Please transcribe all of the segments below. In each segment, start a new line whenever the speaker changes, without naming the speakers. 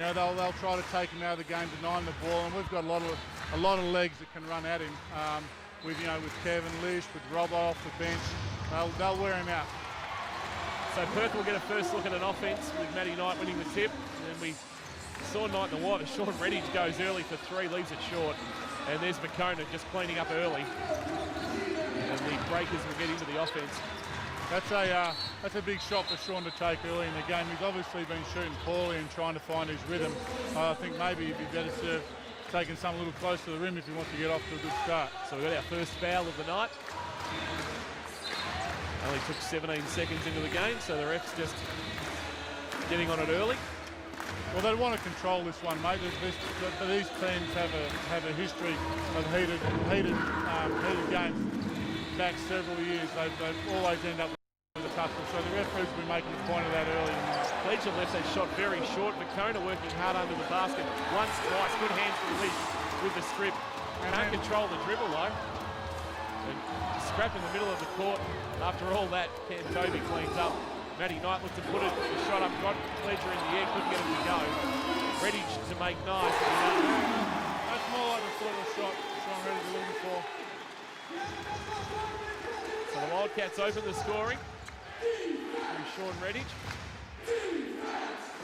You know, they'll try to take him out of the game, deny him the ball, and we've got a lot of legs that can run at him. With Kevin Lish, with Rob off the bench, they'll wear him out.
So Perth will get a first look at an offense with Matty Knight winning the tip. And then we saw Knight in the white, but Sean Redditch goes early for 3, leaves it short. And there's McCona just cleaning up early. And the Breakers will get into the offense.
That's a big shot for Sean to take early in the game. He's obviously been shooting poorly and trying to find his rhythm. I think maybe he'd be better served taking something a little close to the rim if he wants to get off to a good start.
So we've got our first foul of the night. Only took 17 seconds into the game, so the ref's just getting on it early.
Well, they want to control this one, mate. These teams have a history of heated games back several years. They've always end up with a tussle, so the referees will be making a point of that early tonight.
Fletcher left that shot very short. McCona working hard under the basket. Once, twice, good hands from Lish with the strip. Can't control the dribble though. And scrap in the middle of the court. After all that, Cam Toby cleans up. Matty Knight looked to put it, the shot up, got Fletcher in the air, couldn't get him to go. Redditch to make nice.
That's more like the sort of shot Sean Redditch looking for.
So the Wildcats open the scoring. Sean Redditch.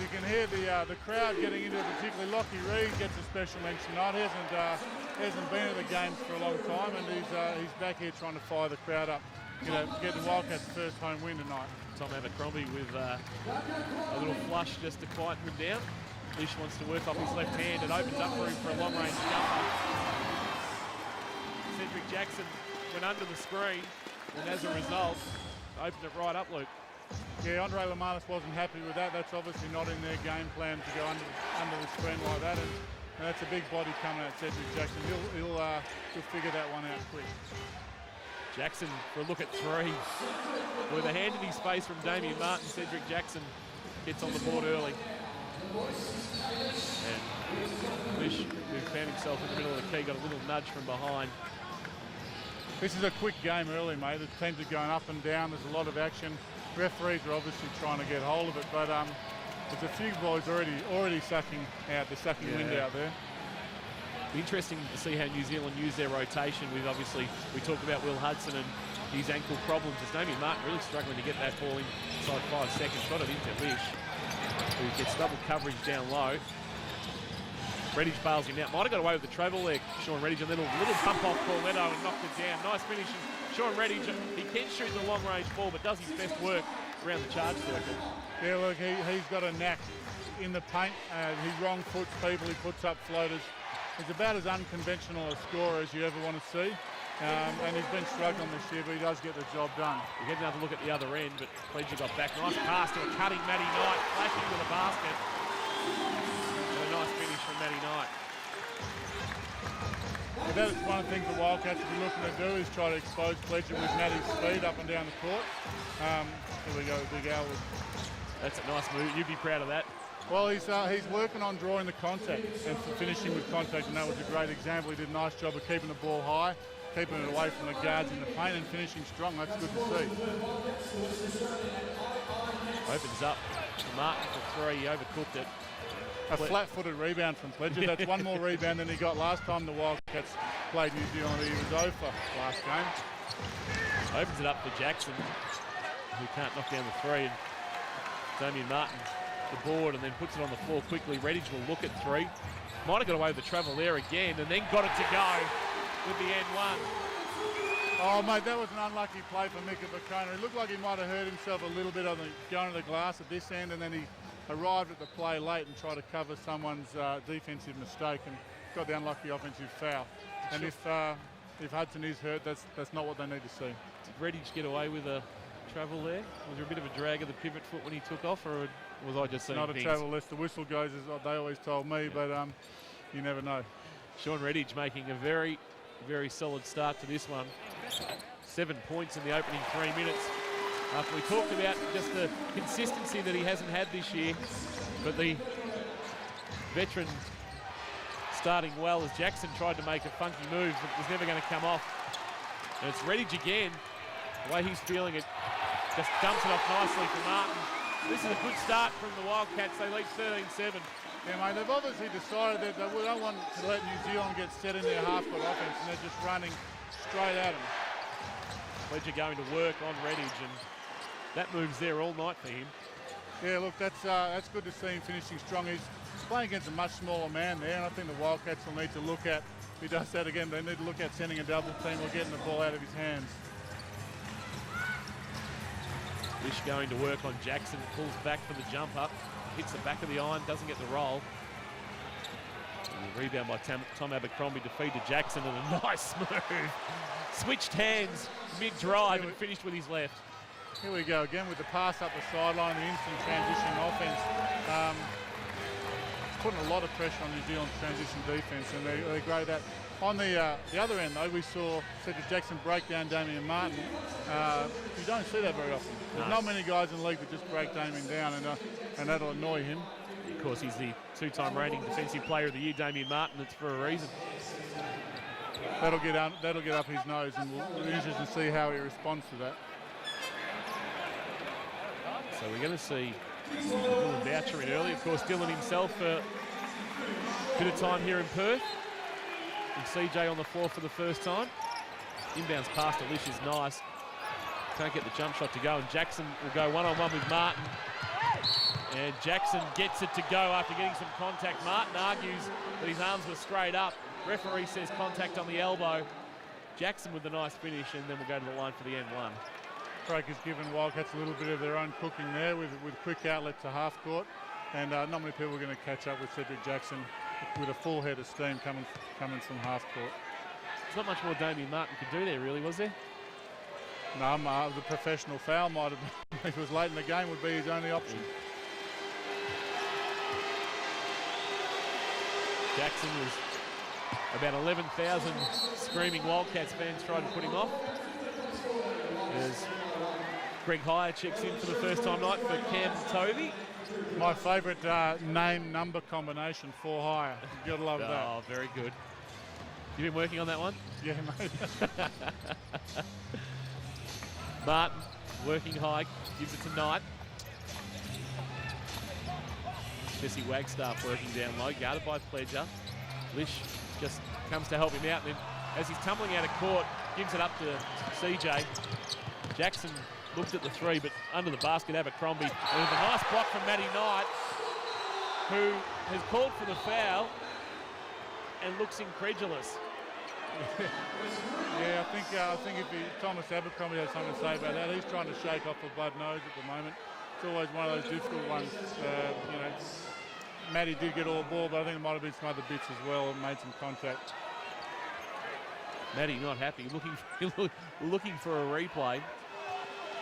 You can hear the crowd getting into it, particularly Lockie Reed gets a special mention tonight. He hasn't been at the games for a long time, and he's back here trying to fire the crowd up. Get the Wildcats' first home win tonight.
Tom Abercrombie with a little flush just to quieten him down. Lish wants to work off his left hand. It opens up for him for a long-range jumper. Cedric Jackson went under the screen, and as a result, opened it right up, Luke.
Yeah, Andre Lamanis wasn't happy with that. That's obviously not in their game plan to go under the screen like that. And that's a big body coming at Cedric Jackson. He'll figure that one out quick.
Jackson for a look at 3. With a hand in his face from Damien Martin, Cedric Jackson gets on the board early. And Lish, who found himself in the middle of the key, got a little nudge from behind.
This is a quick game early, mate. The teams are going up and down. There's a lot of action. Referees are obviously trying to get hold of it, but there's a few boys already sucking wind out there.
Interesting to see how New Zealand use their rotation with, obviously, we talked about Will Hudson and his ankle problems. As Damien Martin really struggling to get that ball inside 5 seconds. Got it into Lish, who gets double coverage down low. Redditch bails him out. Might have got away with the travel there, Sean Redditch. A little bump off Pauletto and knocked it down. Nice finish. Sean Redditch, he can shoot the long-range ball, but does his best work around the charge circle. Yeah,
look, he's got a knack in the paint. He wrong foots people. He puts up floaters. He's about as unconventional a scorer as you ever want to see. And he's been struggling this year, but he does get the job done.
We get another look at the other end, but Fletcher got back. Nice pass to a cutting Matty Knight, flashing to the basket. And a nice finish from Matty Knight.
But that's one of the things the Wildcats will be looking to do, is try to expose Fletcher with Matty's speed up and down the court. Here we go, Big Al.
That's a nice move. You'd be proud of that.
Well, he's working on drawing the contact and finishing with contact, and that was a great example. He did a nice job of keeping the ball high, keeping it away from the guards in the paint, and finishing strong. That's good to see.
Opens up to Martin for 3. He overcooked it.
A flat-footed rebound from Fletcher. That's one more rebound than he got last time the Wildcats played New Zealand. He was over last game.
Opens it up for Jackson, who can't knock down the 3. And Damien Martin the board and then puts it on the floor quickly. Redditch will look at 3. Might have got away with the travel there again, and then got it to go with the end one.
Oh, mate, that was an unlucky play for Mika McCona. It looked like he might have hurt himself a little bit on going to the glass at this end, and then he arrived at the play late and tried to cover someone's defensive mistake and got the unlucky offensive foul. And if Hudson is hurt, that's not what they need to see.
Did Redditch get away with a travel there? Was there a bit of a drag of the pivot foot when he took off, or was I just seeing
Not
things?
A travel less the whistle goes, as they always told me, but you never know.
Sean Redditch making a very, very solid start to this one. 7 points in the opening 3 minutes. After we talked about just the consistency that he hasn't had this year, but the veteran starting well as Jackson tried to make a funky move that was never going to come off. And it's Redditch again. The way he's feeling it, just dumps it off nicely for Martin. This is a good start from the Wildcats. They lead 13-7.
Yeah, mate, they've obviously decided that they don't want to let New Zealand get set in their half-court offense, and they're just running straight at them.
Pledger going to work on Redditch, and that move's there all night for him.
Yeah, look, that's good to see him finishing strong. He's playing against a much smaller man there, and I think the Wildcats will need to look at, if he does that again, they need to look at sending a double team or getting the ball out of his hands.
Lish going to work on Jackson, pulls back for the jump up, hits the back of the iron, doesn't get the roll. And the rebound by Tom Abercrombie to feed to Jackson, and a nice move. Switched hands mid-drive and finished with his left.
Here we go again with the pass up the sideline, the instant transition offense. Putting a lot of pressure on New Zealand's transition defense, and they're great at that. On the other end, though, we saw Cedric Jackson break down Damian Martin. You don't see that very often. There's not many guys in the league that just break Damian down, and that'll annoy him.
Of course, he's the two-time reigning Defensive Player of the Year, Damian Martin. It's for a reason.
That'll get up his nose, and we'll be interested to see how he responds to that.
So we're going to see Dylan Boucher in early. Of course, Dylan himself a bit of time here in Perth. And CJ on the floor for the first time. Inbounds pass to Lish is nice. Can't get the jump shot to go, and Jackson will go one-on-one with Martin. And Jackson gets it to go after getting some contact. Martin argues that his arms were straight up. Referee says contact on the elbow. Jackson with a nice finish, and then we'll go to the line for the end one.
Craig has given Wildcats a little bit of their own cooking there with quick outlet to half court, and not many people are going to catch up with Cedric Jackson with a full head of steam coming from half court.
There's not much more Damian Martin could do there, really, was there?
No, the professional foul might have been, if it was late in the game, would be his only option.
Jackson was about 11,000 screaming Wildcats fans tried to put him off. As Greg Hire checks in for the first time tonight for Cam Tovey.
My favourite name-number combination, for Hire. You've got to love that.
Oh, very good. You been working on that one?
Yeah, mate.
Martin working high, gives it to Knight. Jesse Wagstaff working down low, guarded by Pledger. Lish just comes to help him out, and then as he's tumbling out of court, gives it up to CJ. Jackson looked at the three, but under the basket, Abercrombie. And with a nice block from Matty Knight, who has called for the foul and looks incredulous.
Yeah, I think if Thomas Abercrombie has something to say about that, he's trying to shake off a blood nose at the moment. It's always one of those difficult ones. Matty did get all the ball, but I think there might have been some other bits as well and made some contact.
Matty not happy, looking for a replay.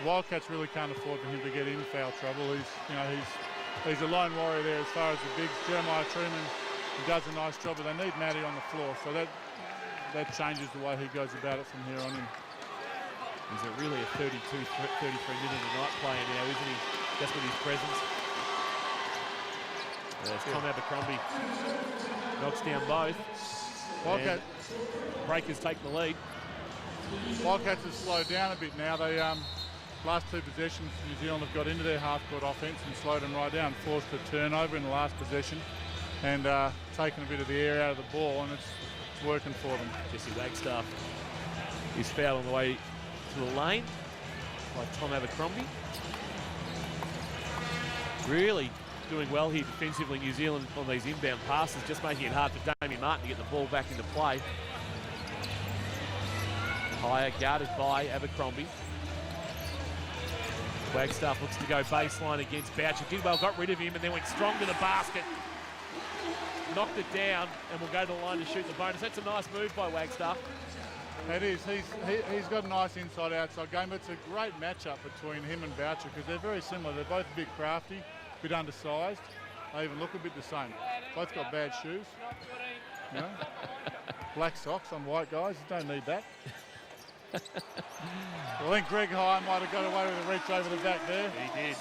Wildcats really can't afford for him to get in foul trouble. He's a lone warrior there as far as the bigs. Jeremiah Truman does a nice job, but they need Matty on the floor, so that changes the way he goes about it from here on in.
He's really a 33 minute a night player now, isn't he? Just with his presence. There's Tom Abercrombie knocks down both.
Wildcats.
Breakers take the lead.
Wildcats have slowed down a bit now. They last two possessions, New Zealand have got into their half-court offense and slowed them right down, forced a turnover in the last possession, and taken a bit of the air out of the ball, and it's working for them.
Jesse Wagstaff is fouled on the way to the lane by Tom Abercrombie. Really doing well here defensively, New Zealand, on these inbound passes, just making it hard for Damian Martin to get the ball back into play. Higher, guarded by Abercrombie. Wagstaff looks to go baseline against Boucher. Did well, got rid of him, and then went strong to the basket. Knocked it down, and will go to the line to shoot the bonus. That's a nice move by Wagstaff.
It is. He's got a nice inside-outside game. It's a great matchup between him and Boucher because they're very similar. They're both a bit crafty, a bit undersized. They even look a bit the same. Both got bad shoes. You know? Black socks on white guys. You don't need that. Well, I think Greg Hire might have got away with a reach over the back there.
He did.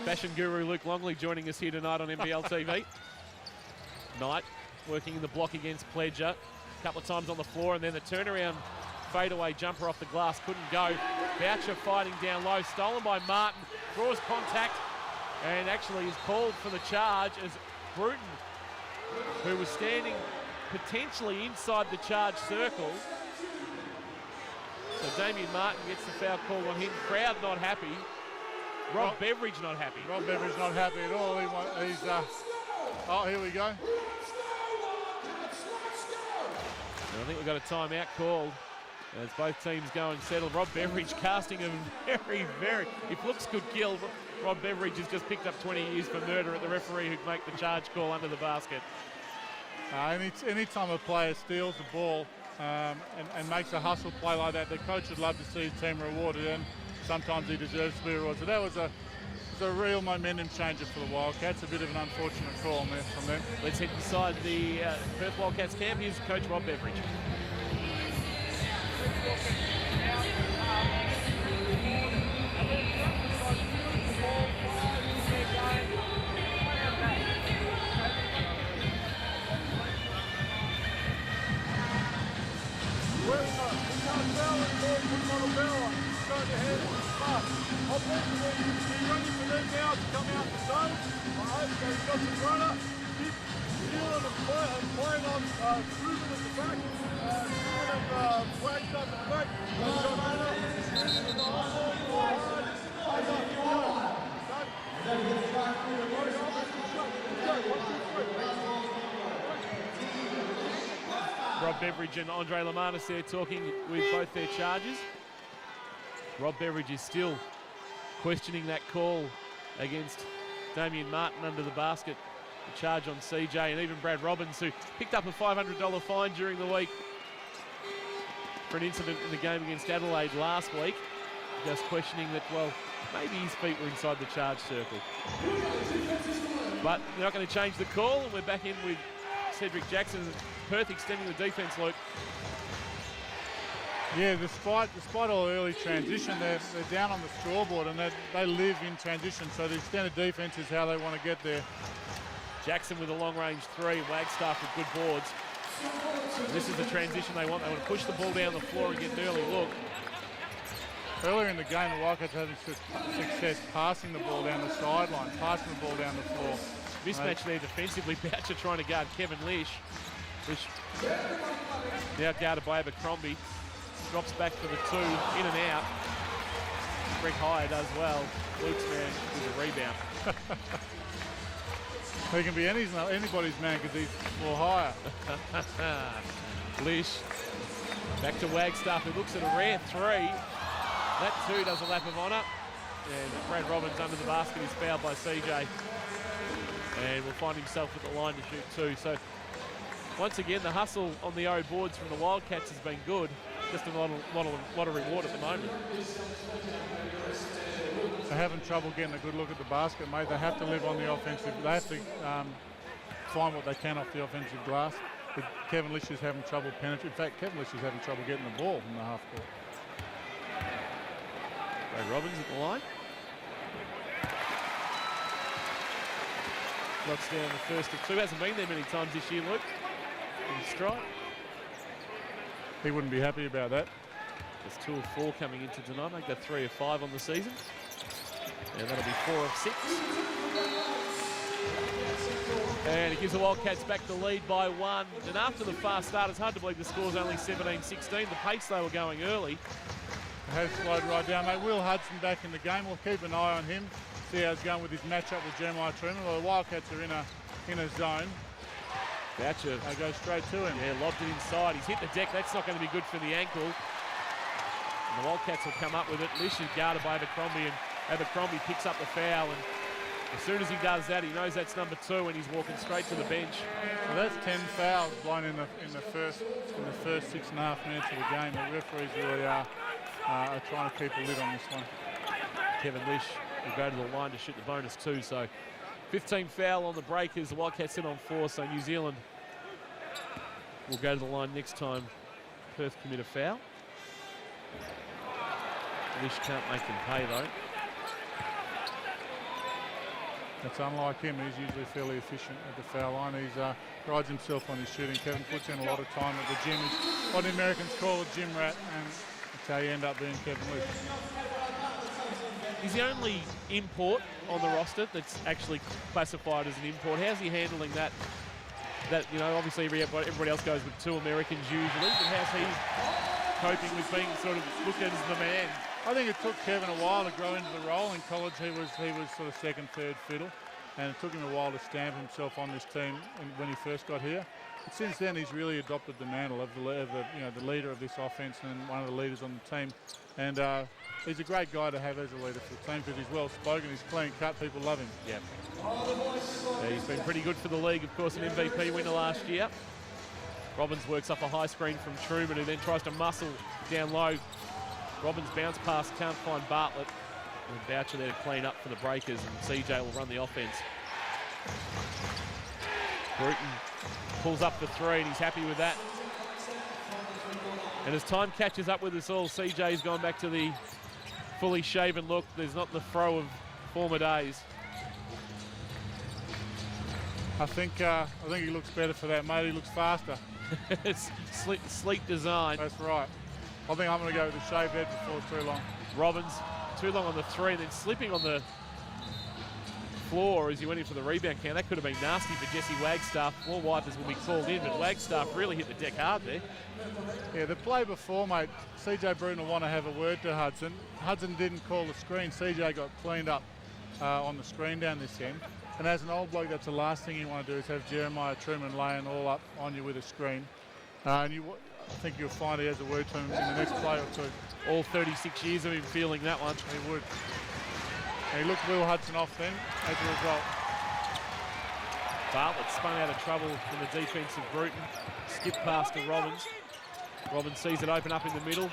Fashion guru Luke Longley joining us here tonight on NBL TV. Knight working in the block against Pledger. A couple of times on the floor, and then the turnaround fadeaway jumper off the glass couldn't go. Boucher fighting down low, stolen by Martin, draws contact, and actually is called for the charge as Bruton, who was standing potentially inside the charge circle. So Damien Martin gets the foul called on him. Crowd not happy. Rob Beveridge not happy.
Rob Beveridge not happy at all. Oh, here we go.
And I think we've got a timeout called as both teams go and settle. Rob Beveridge casting a very, if looks could kill, Rob Beveridge has just picked up 20 years for murder at the referee who'd make the charge call under the basket.
Any time a player steals the ball and makes a hustle play like that, the coach would love to see his team rewarded, and sometimes he deserves to be rewarded. So that was a real momentum changer for the Wildcats. A bit of an unfortunate call there from them.
Let's head inside the Perth Wildcats camp. Here's Coach Rob Beveridge.
He's running for them now to come out the zone. I hope he's got some runner. Keep feeling and playing on Ruben at the back. Flags up the back. He's got runner. In the
Rob Beveridge and Andre Lamanis there talking with both their charges. Rob Beveridge is still questioning that call against Damien Martin under the basket. The charge on CJ, and even Brad Robbins, who picked up a $500 fine during the week for an incident in the game against Adelaide last week. Just questioning that, well, maybe his feet were inside the charge circle. But they're not going to change the call, and we're back in with Cedric Jackson. Perth extending the defence, Luke.
Yeah, despite all the early transition, they're down on the scoreboard, and they live in transition, so the extended defence is how they want to get there.
Jackson with a long-range three, Wagstaff with good boards. This is the transition they want. They want to push the ball down the floor and get an early look.
Earlier in the game, the Wildcats having success passing the ball down the sideline, passing the ball down the floor.
Mismatch there defensively. Boucher trying to guard Kevin Lish. Lish now guarded by Abercrombie. Drops back for the two, in and out. Greg Hire does well. Luke's man with a rebound.
He can be anybody's man because he's more higher.
Lish back to Wagstaff, who looks at a rare three. That too does a lap of honour. And Brad Robbins under the basket is fouled by CJ. And will find himself at the line to shoot two. So once again, the hustle on the O boards from the Wildcats has been good. Just a lot of reward at the moment.
They're having trouble getting a good look at the basket, mate. They have to live on the offensive. They have to find what they can off the offensive glass. But Kevin Lish is having trouble penetrating. In fact, Kevin Lish is having trouble getting the ball from the half court.
Brad Robbins at the line. Knocks down the first of two. Hasn't been there many times this year, Luke. In strike.
He wouldn't be happy about that.
There's 2 of 4 coming into tonight. Make that 3 of 5 on the season. And that'll be 4 of 6. And it gives the Wildcats back the lead by 1. And after the fast start, it's hard to believe the score's only 17-16. The pace they were going early.
It has slowed right down, mate. Will Hudson back in the game. We'll keep an eye on him. See how it's going with his matchup with Jeremiah Truman. Well, the Wildcats are in a zone.
Boucher.
They go straight to him.
Yeah, lobbed it inside. He's hit the deck. That's not going to be good for the ankle. And the Wildcats will come up with it. Lish is guarded by Abercrombie, and Abercrombie picks up the foul. And as soon as he does that, he knows that's number 2, and he's walking straight to the bench.
Well, that's 10 fouls blown in the first 6.5 minutes of the game. The referees really are trying to keep a lid on this one.
Kevin Lish will go to the line to shoot the bonus 2. So 15 foul on the breakers. The Wildcats sit on 4, so New Zealand will go to the line next time Perth commit a foul. Lish can't make them pay though.
That's unlike him. He's usually fairly efficient at the foul line. He prides himself on his shooting. Kevin puts in a lot of time at the gym. He's what the Americans call a gym rat, and that's how you end up being Kevin Lish.
He's the only import on the roster that's actually classified as an import. How's he handling that? That, you know, obviously everybody else goes with 2 Americans usually, but how's he coping with being sort of looked at as the man?
I think it took Kevin a while to grow into the role. In college, he was sort of second, third fiddle, and it took him a while to stamp himself on this team when he first got here. But since then, he's really adopted the mantle of the leader of this offense and one of the leaders on the team. And he's a great guy to have as a leader for the team because he's well spoken, he's clean cut, people love him.
Yeah. He's been pretty good for the league, of course, an MVP winner last year. Robbins works off a high screen from Truman, who then tries to muscle down low. Robbins bounce pass, can't find Bartlett. And Boucher there to clean up for the Breakers, and CJ will run the offense. Bruton pulls up the 3, and he's happy with that. And as time catches up with us all, CJ's gone back to the fully shaven look. There's not the fro of former days.
I think he looks better for that, mate. He looks faster.
It's sleek design.
That's right. I think I'm going to go with the shaved head before too long.
Robbins too long on the 3, and then slipping on the floor as he went in for the rebound count. That could have been nasty for Jesse Wagstaff. More wipers will be called in, but Wagstaff really hit the deck hard there.
Yeah, the play before, mate, CJ Bruton will want to have a word to Hudson. Hudson didn't call the screen. CJ got cleaned up on the screen down this end. And as an old bloke, that's the last thing you want to do is have Jeremiah Truman laying all up on you with a screen. I think you'll find he has a word to him in the next play or two.
All 36 years of him feeling that one.
He would. And he looked Will Hudson off then as a result.
Bartlett spun out of trouble from the defense of Bruton. Skip pass to Robbins. Robbins sees it open up in the middle.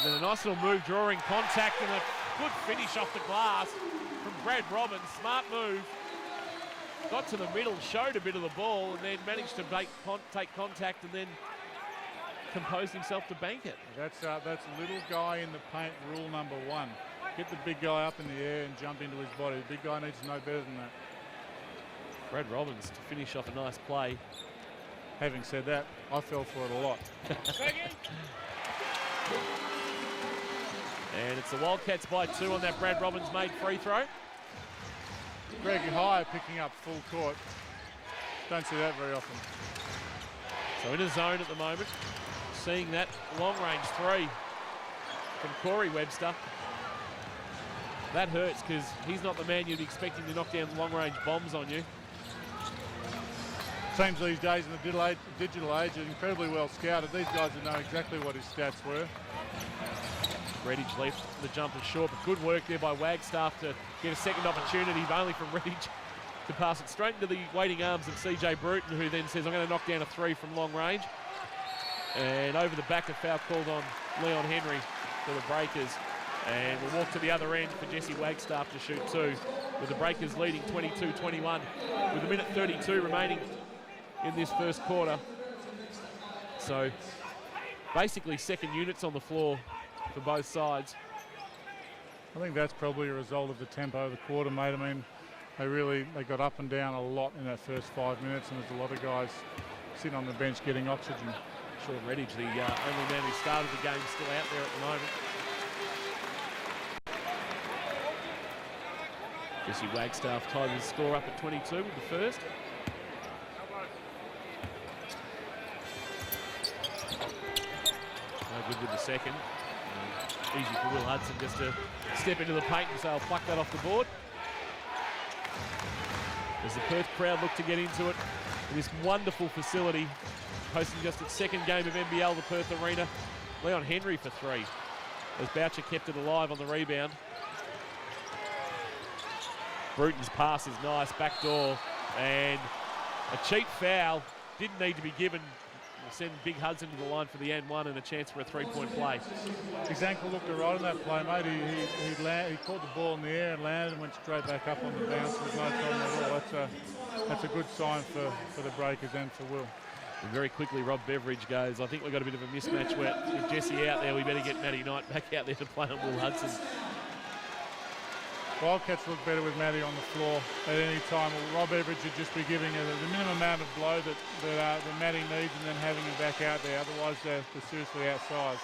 And then a nice little move, drawing contact, and a good finish off the glass from Brad Robbins. Smart move. Got to the middle, showed a bit of the ball, and then managed to take contact and then composed himself to bank it.
That's little guy in the paint rule number 1. Get the big guy up in the air and jump into his body. The big guy needs to know better than that.
Brad Robbins to finish off a nice play.
Having said that, I fell for it a lot.
And it's the Wildcats by 2 on that Brad Robbins made free throw.
Greg High picking up full court. Don't see that very often.
So in a zone at the moment. Seeing that long range 3 from Corey Webster. That hurts because he's not the man you'd be expecting to knock down long range bombs on you.
Teams these days in the digital age are incredibly well scouted. These guys would know exactly what his stats were.
Redditch left the jumper short, but good work there by Wagstaff to get a second opportunity, only from Redditch to pass it straight into the waiting arms of CJ Bruton, who then says, I'm going to knock down a 3 from long range. And over the back, a foul called on Leon Henry for the Breakers. And we'll walk to the other end for Jesse Wagstaff to shoot 2, with the Breakers leading 22-21 with 1:32 remaining in this first quarter. So basically second units on the floor for both sides.
I think that's probably a result of the tempo of the quarter, mate. I mean, they got up and down a lot in that first 5 minutes, and there's a lot of guys sitting on the bench getting oxygen.
Sean Redditch, the only man who started the game, still out there at the moment. Jesse Wagstaff tied his score up at 22 with the first. No good with the second. Easy for Will Hudson just to step into the paint and say, I'll pluck that off the board. As the Perth crowd look to get into it in this wonderful facility, hosting just its second game of NBL, the Perth Arena. Leon Henry for 3, as Boucher kept it alive on the rebound. Bruton's pass is nice, backdoor, and a cheap foul didn't need to be given. Will send Big Hudson to the line for the N1 and a chance for a 3-point play.
His ankle looked all right on that play, mate. He caught the ball in the air and landed and went straight back up on the bounce with no problem at all. That's a good sign for the Breakers and for Will.
And very quickly, Rob Beveridge goes, I think we've got a bit of a mismatch with Jesse out there. We better get Matty Knight back out there to play on Will Hudson.
Wildcats look better with Matty on the floor at any time. Rob Beveridge should just be giving the minimum amount of blow that Matty needs and then having him back out there. Otherwise, they're seriously outsized.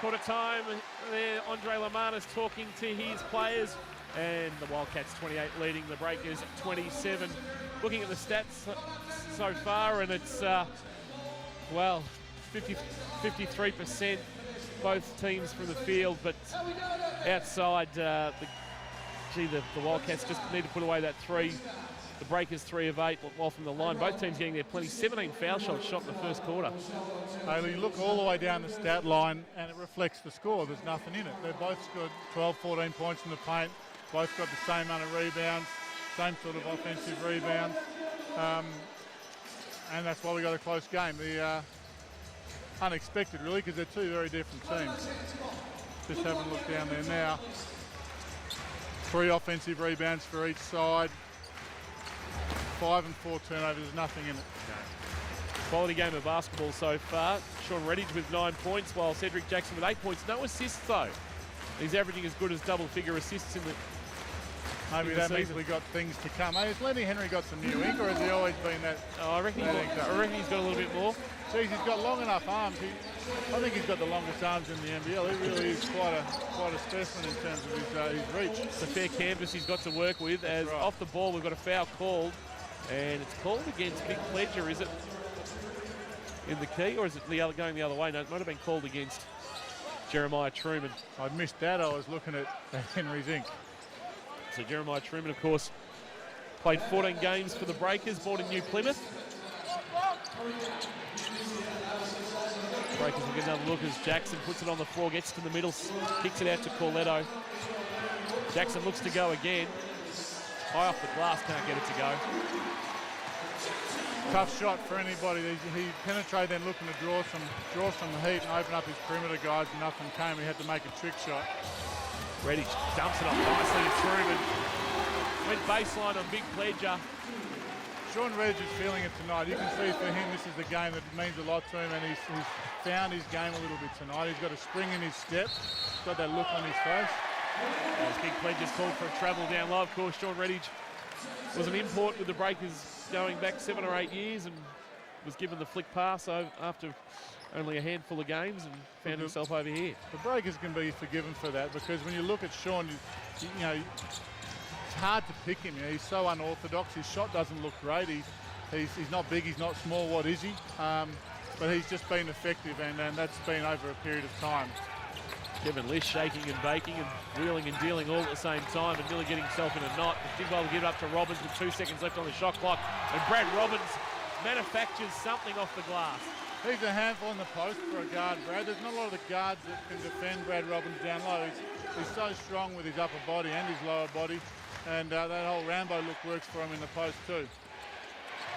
Quarter time there, Andre Lamana's talking to his players, and the Wildcats 28 leading the Breakers 27. Looking at the stats so far, and it's, 53% both teams from the field, but outside, the Wildcats just need to put away that three. The Breakers 3 of 8, while from the line, both teams getting there plenty. 17 foul shots shot in the first quarter.
Haley, you look all the way down the stat line and it reflects the score. There's nothing in it. They've both scored 12, 14 points in the paint. Both got the same amount of rebounds, same sort of offensive rebounds. And that's why we got a close game. The unexpected, really, because they're two very different teams. Just having a look down there now. 3 offensive rebounds for each side. 5 and 4 turnovers, there's nothing in it.
Quality game of basketball so far. Sean Redditch with 9 points, while Cedric Jackson with 8 points. No assists, though. He's averaging as good as double-figure assists in the
Maybe that means we got things to come. Hey, has Lenny Henry got some new ink, or has he always been that?
Oh, I reckon he's got a little bit more.
Geez, he's got long enough arms. I think he's got the longest arms in the NBL. He really is quite a specimen in terms of his reach.
It's a fair canvas he's got to work with. As
right.
Off the ball, we've got a foul called. And it's called against Big Pledger, is it? In the key, or is it going the other way? No, it might have been called against Jeremiah Truman.
I missed that. I was looking at Henry's ink.
So Jeremiah Truman, of course, played 14 games for the Breakers, born in New Plymouth. Breakers will get another look as Jackson puts it on the floor, gets to the middle, kicks it out to Corletto. Jackson looks to go again. High off the glass, can't get it to go.
Tough shot for anybody. He penetrated, then looking to draw some heat and open up his perimeter guys, and nothing came. He had to make a trick shot.
Redditch dumps it off nicely to Truman. Went baseline on Big Pledger.
Sean Redditch is feeling it tonight. You can see for him this is the game that means a lot to him, and he's found his game a little bit tonight. He's got a spring in his step. He's got that look on his face.
As Big Pledger's called for a travel down low. Of course, Sean Redditch was an import with the Breakers going back 7 or 8 years and was given the flick pass after only a handful of games and found himself over here.
The Breakers can be forgiven for that, because when you look at Sean, you know, it's hard to pick him. You know, he's so unorthodox. His shot doesn't look great. He's not big, he's not small. What is he? But he's just been effective, and that's been over a period of time.
Kevin Lish shaking and baking and wheeling and dealing all at the same time and nearly getting himself in a knot. But did well to give it up to Robbins with 2 seconds left on the shot clock. And Brad Robbins manufactures something off the glass.
He's a handful in the post for a guard, Brad. There's not a lot of the guards that can defend Brad Robbins down low. He's so strong with his upper body and his lower body. And that whole Rambo look works for him in the post too.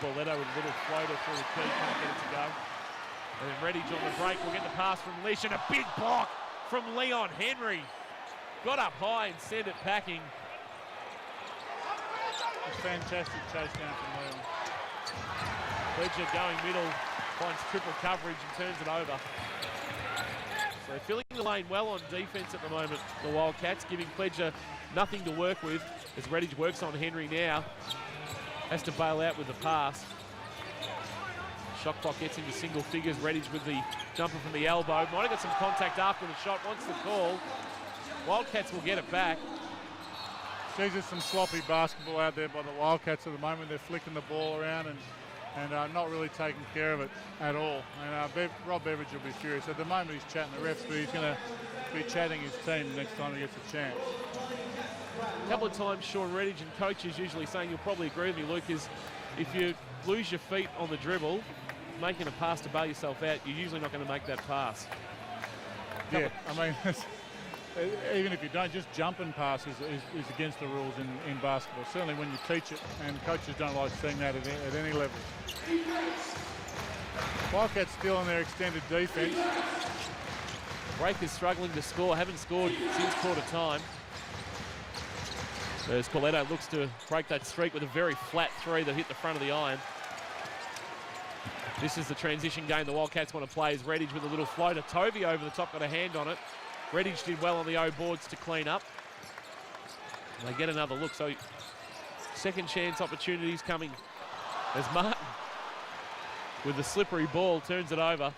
Corletto with a little floater through the key, can't get it to go. And then Redditch on the break. We'll get the pass from Lish and a big block from Leon Henry. Got up high and sent it packing.
A fantastic chase down from Leon.
Pledger going middle, finds triple coverage and turns it over. So filling the lane well on defense at the moment, the Wildcats, giving Pledger nothing to work with as Redditch works on Henry now. Has to bail out with the pass. Shot clock gets into single figures. Redditch with the jumper from the elbow. Might have got some contact after the shot. Wants the call. Wildcats will get it back.
Geez, there's some sloppy basketball out there by the Wildcats at the moment. They're flicking the ball around and not really taking care of it at all. And Rob Beveridge will be furious. At the moment he's chatting the refs, but he's going to be chatting his team next time he gets a chance.
A couple of times Sean Redditch and coaches usually saying, you'll probably agree with me, Luke, is if you lose your feet on the dribble, making a pass to bail yourself out, you're usually not going to make that pass.
Yeah, I mean, even if you don't, just jumping passes is against the rules in basketball, certainly when you teach it, and coaches don't like seeing that at any level. Wildcats still on their extended defense.
Breakers struggling to score, haven't scored since quarter time. As Corletto looks to break that streak with a very flat three that hit the front of the iron. This is the transition game the Wildcats want to play, as Redditch with a little floater. Tovey over the top, got a hand on it. Redditch did well on the O boards to clean up. And they get another look, so second chance opportunities coming as Martin with the slippery ball turns it over.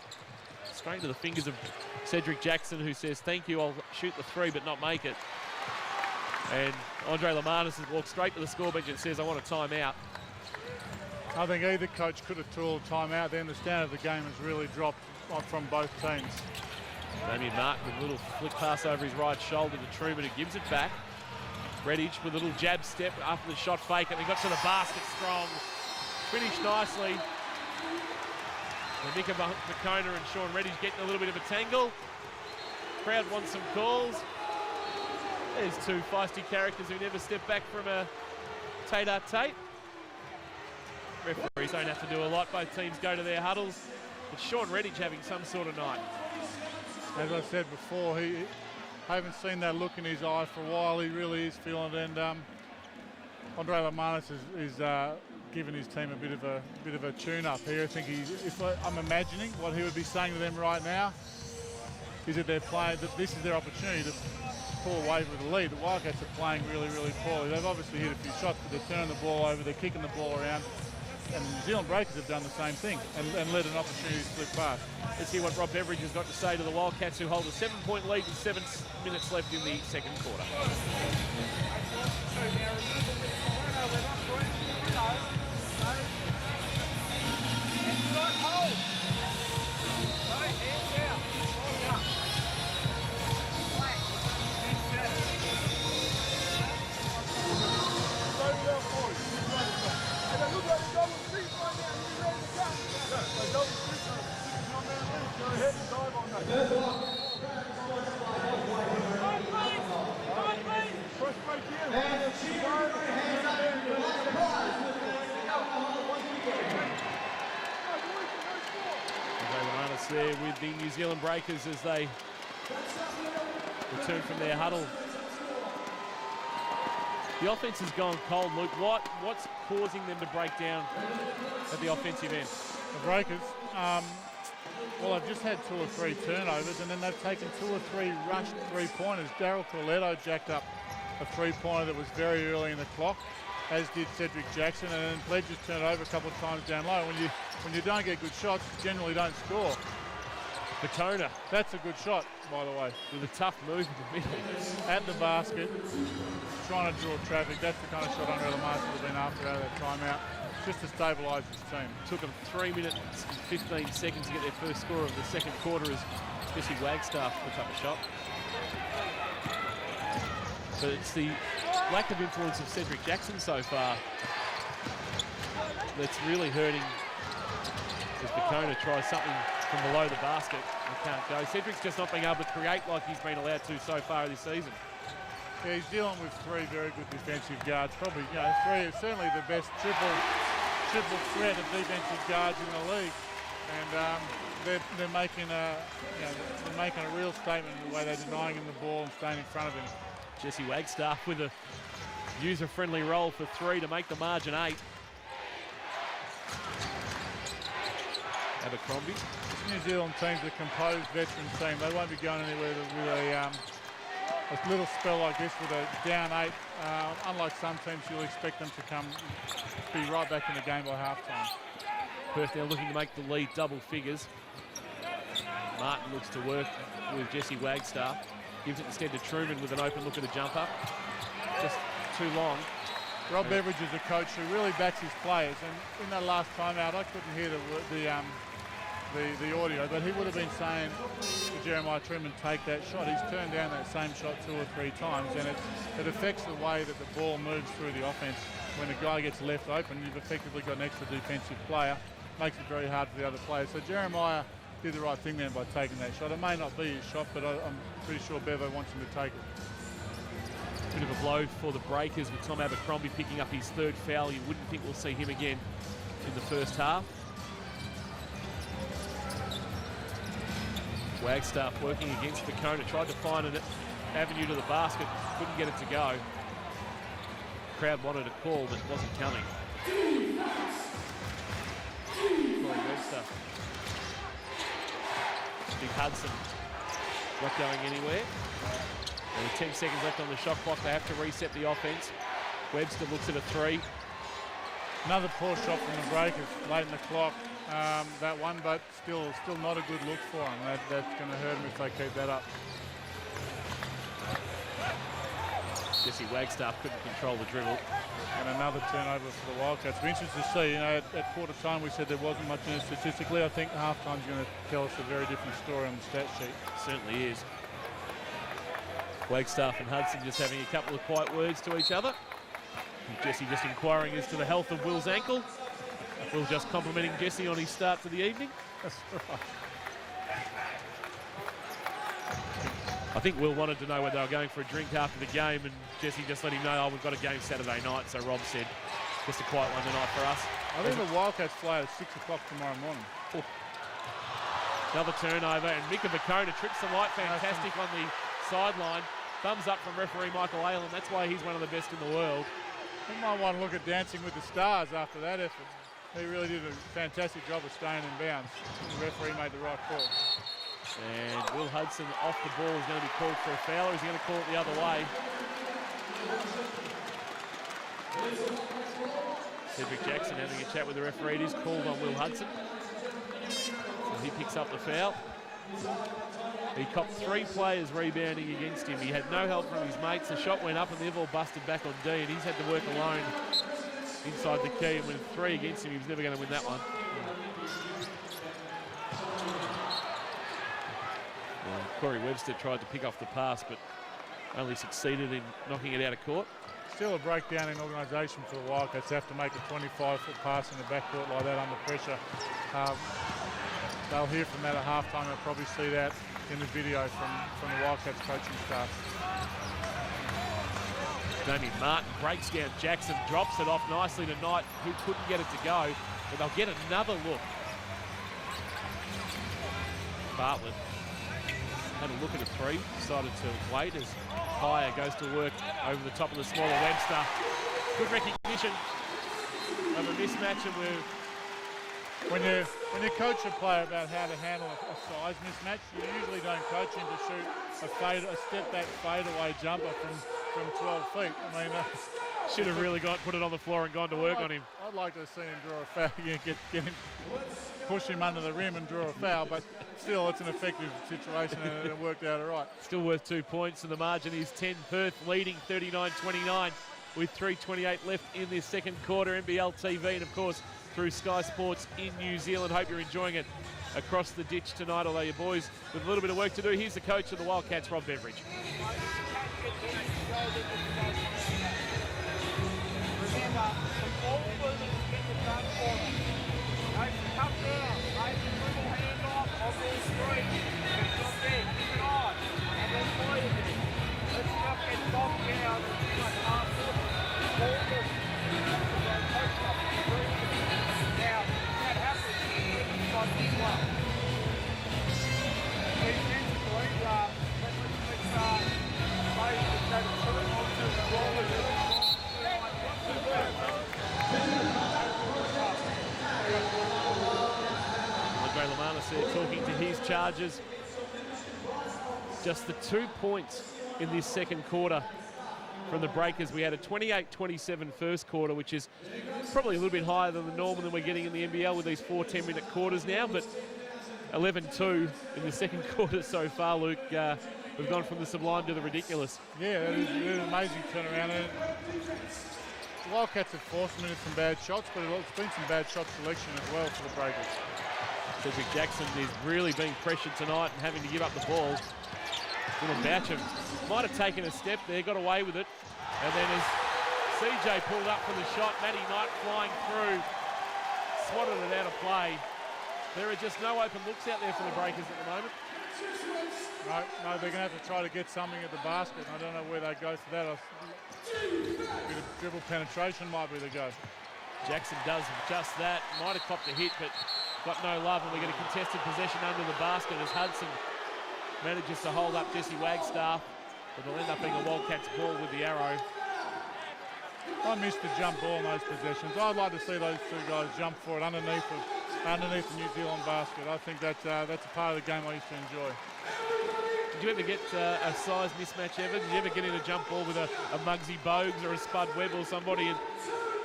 straight into the fingers of Cedric Jackson, who says, thank you, I'll shoot the three but not make it. And Andre Lamanis has walked straight to the score bench and says, I want a timeout.
I think either coach could have tooled timeout. Then the standard of the game has really dropped from both teams.
Damian Martin with a little flick pass over his right shoulder to Truman, who gives it back. Redditch with a little jab step after the shot fake, and he got to the basket strong. Finished nicely. And Mika McKona and Sean Redditch getting a little bit of a tangle. Crowd wants some calls. There's two feisty characters who never step back from a Tate-a-Tate. Referees don't have to do a lot. Both teams go to their huddles. But Sean Redditch having some sort of night.
As I said before, I haven't seen that look in his eye for a while. He really is feeling it. And Andre Lamanis is giving his team a bit of a tune-up here. I think I'm imagining what he would be saying to them right now is that they're playing, that this is their opportunity to pull away with the lead. The Wildcats are playing really, really poorly. They've obviously hit a few shots, but they're turning the ball over, they're kicking the ball around. And the New Zealand Breakers have done the same thing and let an opportunity slip past.
Let's hear what Rob Beveridge has got to say to the Wildcats, who hold a 7-point lead with 7 minutes left in the second quarter. There with the New Zealand Breakers as they return from their huddle. The offense has gone cold, Luke. What's causing them to break down at the offensive end?
The Breakers, well, they've just had 2 or 3 turnovers, and then they've taken 2 or 3 rushed three-pointers. Daryl Corletto jacked up a three-pointer that was very early in the clock, as did Cedric Jackson, and then Pledges turned over a couple of times down low. When you don't get good shots, you generally don't score.
McKona.
That's a good shot, by the way.
With a tough move in the middle.
At the basket, trying to draw traffic. That's the kind of shot Andre Lamanis would have been after out of that timeout, just to stabilise his team.
Took them 3 minutes and 15 seconds to get their first score of the second quarter as Jesse Wagstaff puts up a shot. But it's the lack of influence of Cedric Jackson so far that's really hurting as McKona tries something from below the basket and can't go. Cedric's just not being able to create like he's been allowed to so far this season.
Yeah, he's dealing with 3 very good defensive guards. Probably, 3 is certainly the best triple threat of defensive guards in the league. And they're making a real statement in the way they're denying him the ball and staying in front of him.
Jesse Wagstaff with a user-friendly roll for 3 to make the margin 8. Abercrombie.
This New Zealand team's a composed veteran team. They won't be going anywhere with a little spell like this with a down 8. Unlike some teams, you'll expect them to be right back in the game by halftime.
Perth now looking to make the lead double figures. Martin looks to work with Jesse Wagstaff. Gives it instead to Truman with an open look at a jumper. Just too long.
Rob Beveridge is a coach who really backs his players, and in that last timeout, I couldn't hear the audio, but he would have been saying to Jeremiah Truman, take that shot. He's turned down that same shot 2 or 3 times, and it affects the way that the ball moves through the offense. When a guy gets left open, you've effectively got an extra defensive player. Makes it very hard for the other players. So Jeremiah did the right thing then by taking that shot. It may not be his shot, but I'm pretty sure Bevo wants him to take it.
Bit of a blow for the Breakers with Tom Abercrombie picking up his 3rd foul. You wouldn't think we'll see him again in the first half. Wagstaff working against McKona. Tried to find an avenue to the basket. Couldn't get it to go. Crowd wanted a call, but it wasn't coming. Webster. Big Hudson not going anywhere. And with 10 seconds left on the shot clock, they have to reset the offense. Webster looks at a 3.
Another poor shot from the Breakers late in the clock, that one, but still not a good look for them. That's going to hurt them if they keep that up.
Jesse Wagstaff couldn't control the dribble.
And another turnover for the Wildcats. We're interested to see, at quarter time we said there wasn't much in it statistically. I think halftime's going to tell us a very different story on the stat sheet.
Certainly is. Wagstaff and Hudson just having a couple of quiet words to each other. And Jesse just inquiring as to the health of Will's ankle. Will just complimenting Jesse on his start to the evening.
That's right.
I think Will wanted to know whether they were going for a drink after the game, and Jesse just let him know, we've got a game Saturday night, so Rob said, just a quiet one tonight for us.
I think the Wildcats play at 6 o'clock tomorrow morning.
Oh. Another turnover, and Mika Bakona trips the light fantastic on the sideline. Thumbs up from referee Michael Aylan. That's why he's one of the best in the world.
You might want to look at Dancing with the Stars after that effort. He really did a fantastic job of staying in bounds. The referee made the right call.
And Will Hudson off the ball is going to be called for a foul, or is he going to call it the other way? Cedric Jackson having a chat with the referee. It is called on Will Hudson. So he picks up the foul. He copped 3 players rebounding against him. He had no help from his mates. The shot went up and they've all busted back on D, and he's had to work alone inside the key. And with 3 against him, he was never going to win that one. Corey Webster tried to pick off the pass, but only succeeded in knocking it out of court.
Still a breakdown in organisation for the Wildcats. They have to make a 25-foot pass in the backcourt like that under pressure. They'll hear from that at halftime. They'll probably see that in the video from the Wildcats coaching staff.
Damien Martin breaks down Jackson, drops it off nicely to Knight, who couldn't get it to go, but they'll get another look. Bartlett had a look at a 3, decided to wait as Hire goes to work over the top of the smaller Webster. Good recognition of a mismatch, and when you coach a player about how to handle a size mismatch, you usually don't coach him to shoot a step back fadeaway jumper from 12 feet. I mean, should have really put it on the floor and gone to work on him.
I'd like to have seen him draw a foul, get him, push him under the rim and draw a foul, but still it's an effective situation and it worked out all right.
Still worth 2 points, and the margin is 10. Perth leading 39-29 with 3:28 left in this second quarter. NBL TV and of course through Sky Sports in New Zealand. Hope you're enjoying it across the ditch tonight, although your boys with a little bit of work to do. Here's the coach of the Wildcats, Rob Beveridge.
Remember, some ball movement to get the done for them. Come down, make a little hand off on their screen. It's not there, keep it on. And then play it there. Let's not get bogged down like half foot. Ball movement. Now, that happens it's not this one. Defensively, let's play the go to put it onto the ball.
Andre Lamanus there talking to his Chargers. Just the 2 points in this second quarter from the Breakers. We had a 28-27 first quarter, which is probably a little bit higher than the normal than we're getting in the NBL with these 4 10-minute quarters now, but 11-2 in the second quarter so far, Luke. We've gone from the sublime to the ridiculous.
Yeah, it is an amazing turnaround. The Wildcats have forced them into some bad shots, but it's been some bad shot selection as well for the Breakers.
Cedric Jackson is really being pressured tonight and having to give up the ball. Little Boucham might have taken a step there, got away with it. And then as CJ pulled up for the shot, Matty Knight flying through, swatted it out of play. There are just no open looks out there for the Breakers at the moment.
No, they're going to have to try to get something at the basket. I don't know where they go for that. A bit of dribble penetration might be the go.
Jackson does just that. Might have copped a hit, but got no love. And we get a contested possession under the basket as Hudson manages to hold up Jesse Wagstaff. But it'll end up being a Wildcats ball with the arrow.
I missed the jump ball in those possessions. I'd like to see those 2 guys jump for it underneath the New Zealand basket. I think that's a part of the game I used to enjoy.
Did you ever get a size mismatch ever? Did you ever get in a jump ball with a Muggsy Bogues or a Spud Webb or somebody and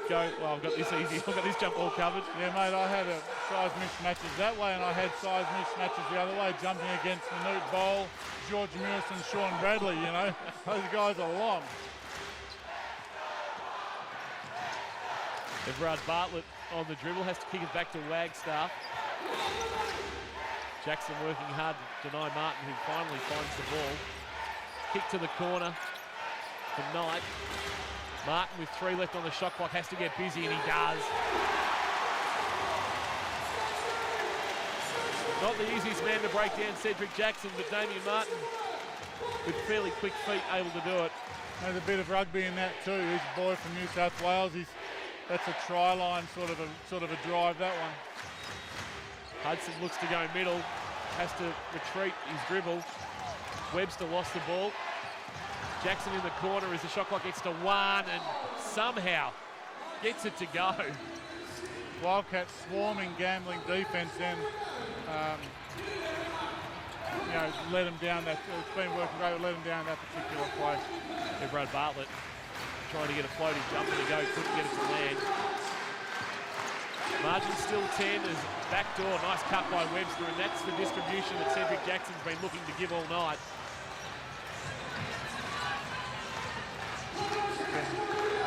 go, well, I've got this easy. I've got this jump all covered.
Yeah, mate, I had a size mismatches that way, and I had size mismatches the other way, jumping against Manute Bowl, George Mewis and Sean Bradley, you know. Those guys are long.
Everard Bartlett on the dribble, has to kick it back to Wagstaff. Jackson working hard to deny Martin, who finally finds the ball. Kick to the corner for Knight. Martin with 3 left on the shot clock has to get busy, and he does. Not the easiest man to break down Cedric Jackson, but Damien Martin with fairly quick feet able to do it.
There's a bit of rugby in that too. He's a boy from New South Wales. That's a try line sort of a drive, that one.
Hudson looks to go middle, has to retreat his dribble. Webster lost the ball. Jackson in the corner as the shot clock gets to 1 and somehow gets it to go.
Wildcats swarming, gambling defence then, you know, let him down that. It's been working great, let him down that particular play.
Everard Bartlett trying to get a floating jumper to go, couldn't get it to land. Margin still 10 as backdoor, nice cut by Webster, and that's the distribution that Cedric Jackson's been looking to give all night.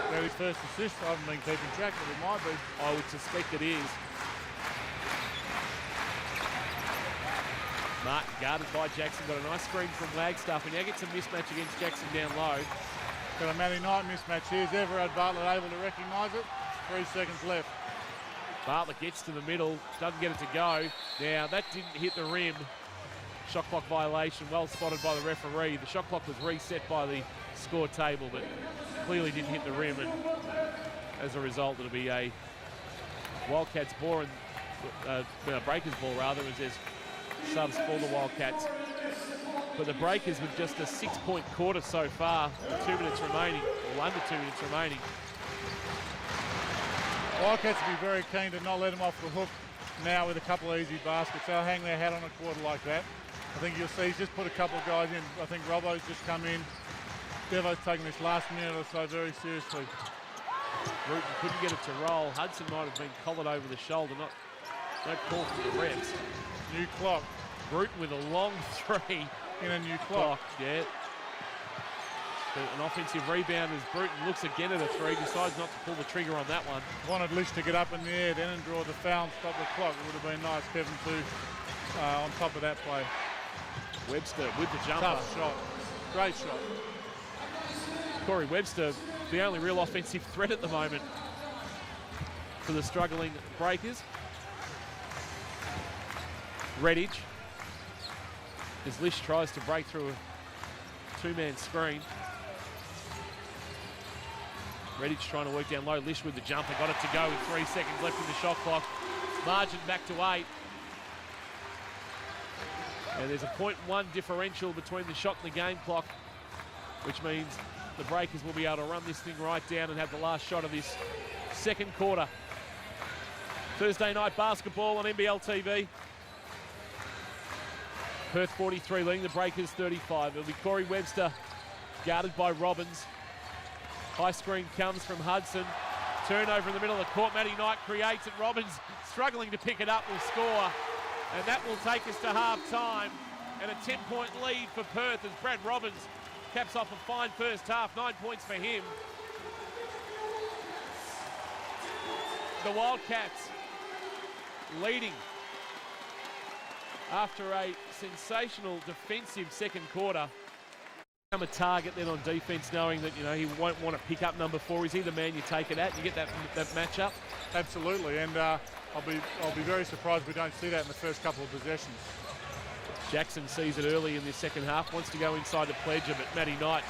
Well, his first assist, I haven't been keeping track, but it might be.
I would suspect it is. Martin guarded by Jackson, got a nice screen from Wagstaff, and now gets a mismatch against Jackson down low.
Got a Matty Knight mismatch here. Is Everard Bartlett able to recognise it? 3 seconds left.
Bartlett gets to the middle, doesn't get it to go. Now, that didn't hit the rim. Shot clock violation, well spotted by the referee. The shot clock was reset by the score table, but clearly didn't hit the rim, and as a result, it'll be a Wildcats ball, and Breakers ball rather, as there's subs for the Wildcats. But the Breakers with just a 6-point quarter so far, with 2 minutes remaining, or under 2 minutes remaining.
Wildcats will be very keen to not let them off the hook now with a couple of easy baskets. They'll hang their hat on a quarter like that. I think you'll see he's just put a couple of guys in. I think Robbo's just come in. Devo's taking this last minute or so very seriously.
Bruton couldn't get it to roll. Hudson might have been collared over the shoulder. No call for the refs.
New clock.
Bruton with a long 3.
In a new clock.
Yeah. An offensive rebound as Bruton looks again at a 3, decides not to pull the trigger on that one.
Wanted Lish to get up in the air then and draw the foul and stop the clock. It would have been nice, Kevin, too, on top of that play.
Webster with the jumper.
Tough shot. Great shot.
Corey Webster, the only real offensive threat at the moment for the struggling Breakers. Redditch, as Lish tries to break through a 2-man screen. Redditch trying to work down low. Lish with the jumper, got it to go with 3 seconds left in the shot clock. Margin back to 8. And there's a 0.1 differential between the shot and the game clock, which means the Breakers will be able to run this thing right down and have the last shot of this second quarter. Thursday night basketball on NBL TV. Perth 43 leading the Breakers 35. It'll be Corey Webster guarded by Robbins. High screen comes from Hudson. Turnover in the middle of the court. Matty Knight creates it. Robbins struggling to pick it up will score. And that will take us to half-time. And a 10-point lead for Perth as Brad Robbins caps off a fine first half. 9 points for him. The Wildcats leading after a sensational defensive second quarter. Become a target then on defense, knowing that, you know, he won't want to pick up number 4. Is he the man you take it at? You get that matchup?
Absolutely, and I'll be very surprised if we don't see that in the first couple of possessions.
Jackson sees it early in the second half, wants to go inside to Pledger, but Matty Knight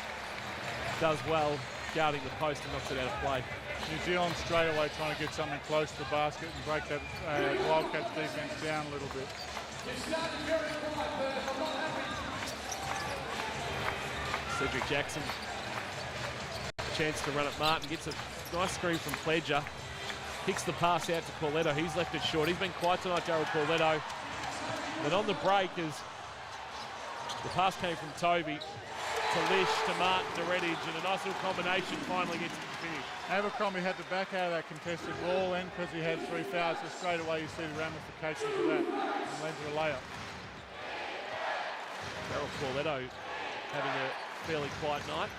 does well guarding the post and knocks it out of play.
New Zealand straight away trying to get something close to the basket and break that Wildcats defense down a little bit.
Cedric Jackson, chance to run at Martin, gets a nice screen from Pledger, kicks the pass out to Corletto. He's left it short. He's been quiet tonight, Darryl Corletto. But on the break, as the pass came from Toby, to Lish, to Martin, to Redditch, and a nice little combination finally gets him to finish.
Abercrombie had to back out of that contested ball and because he had 3 fouls, so straight away you see the ramifications of that and led to a layup.
Darryl Corletto having a fairly quiet night.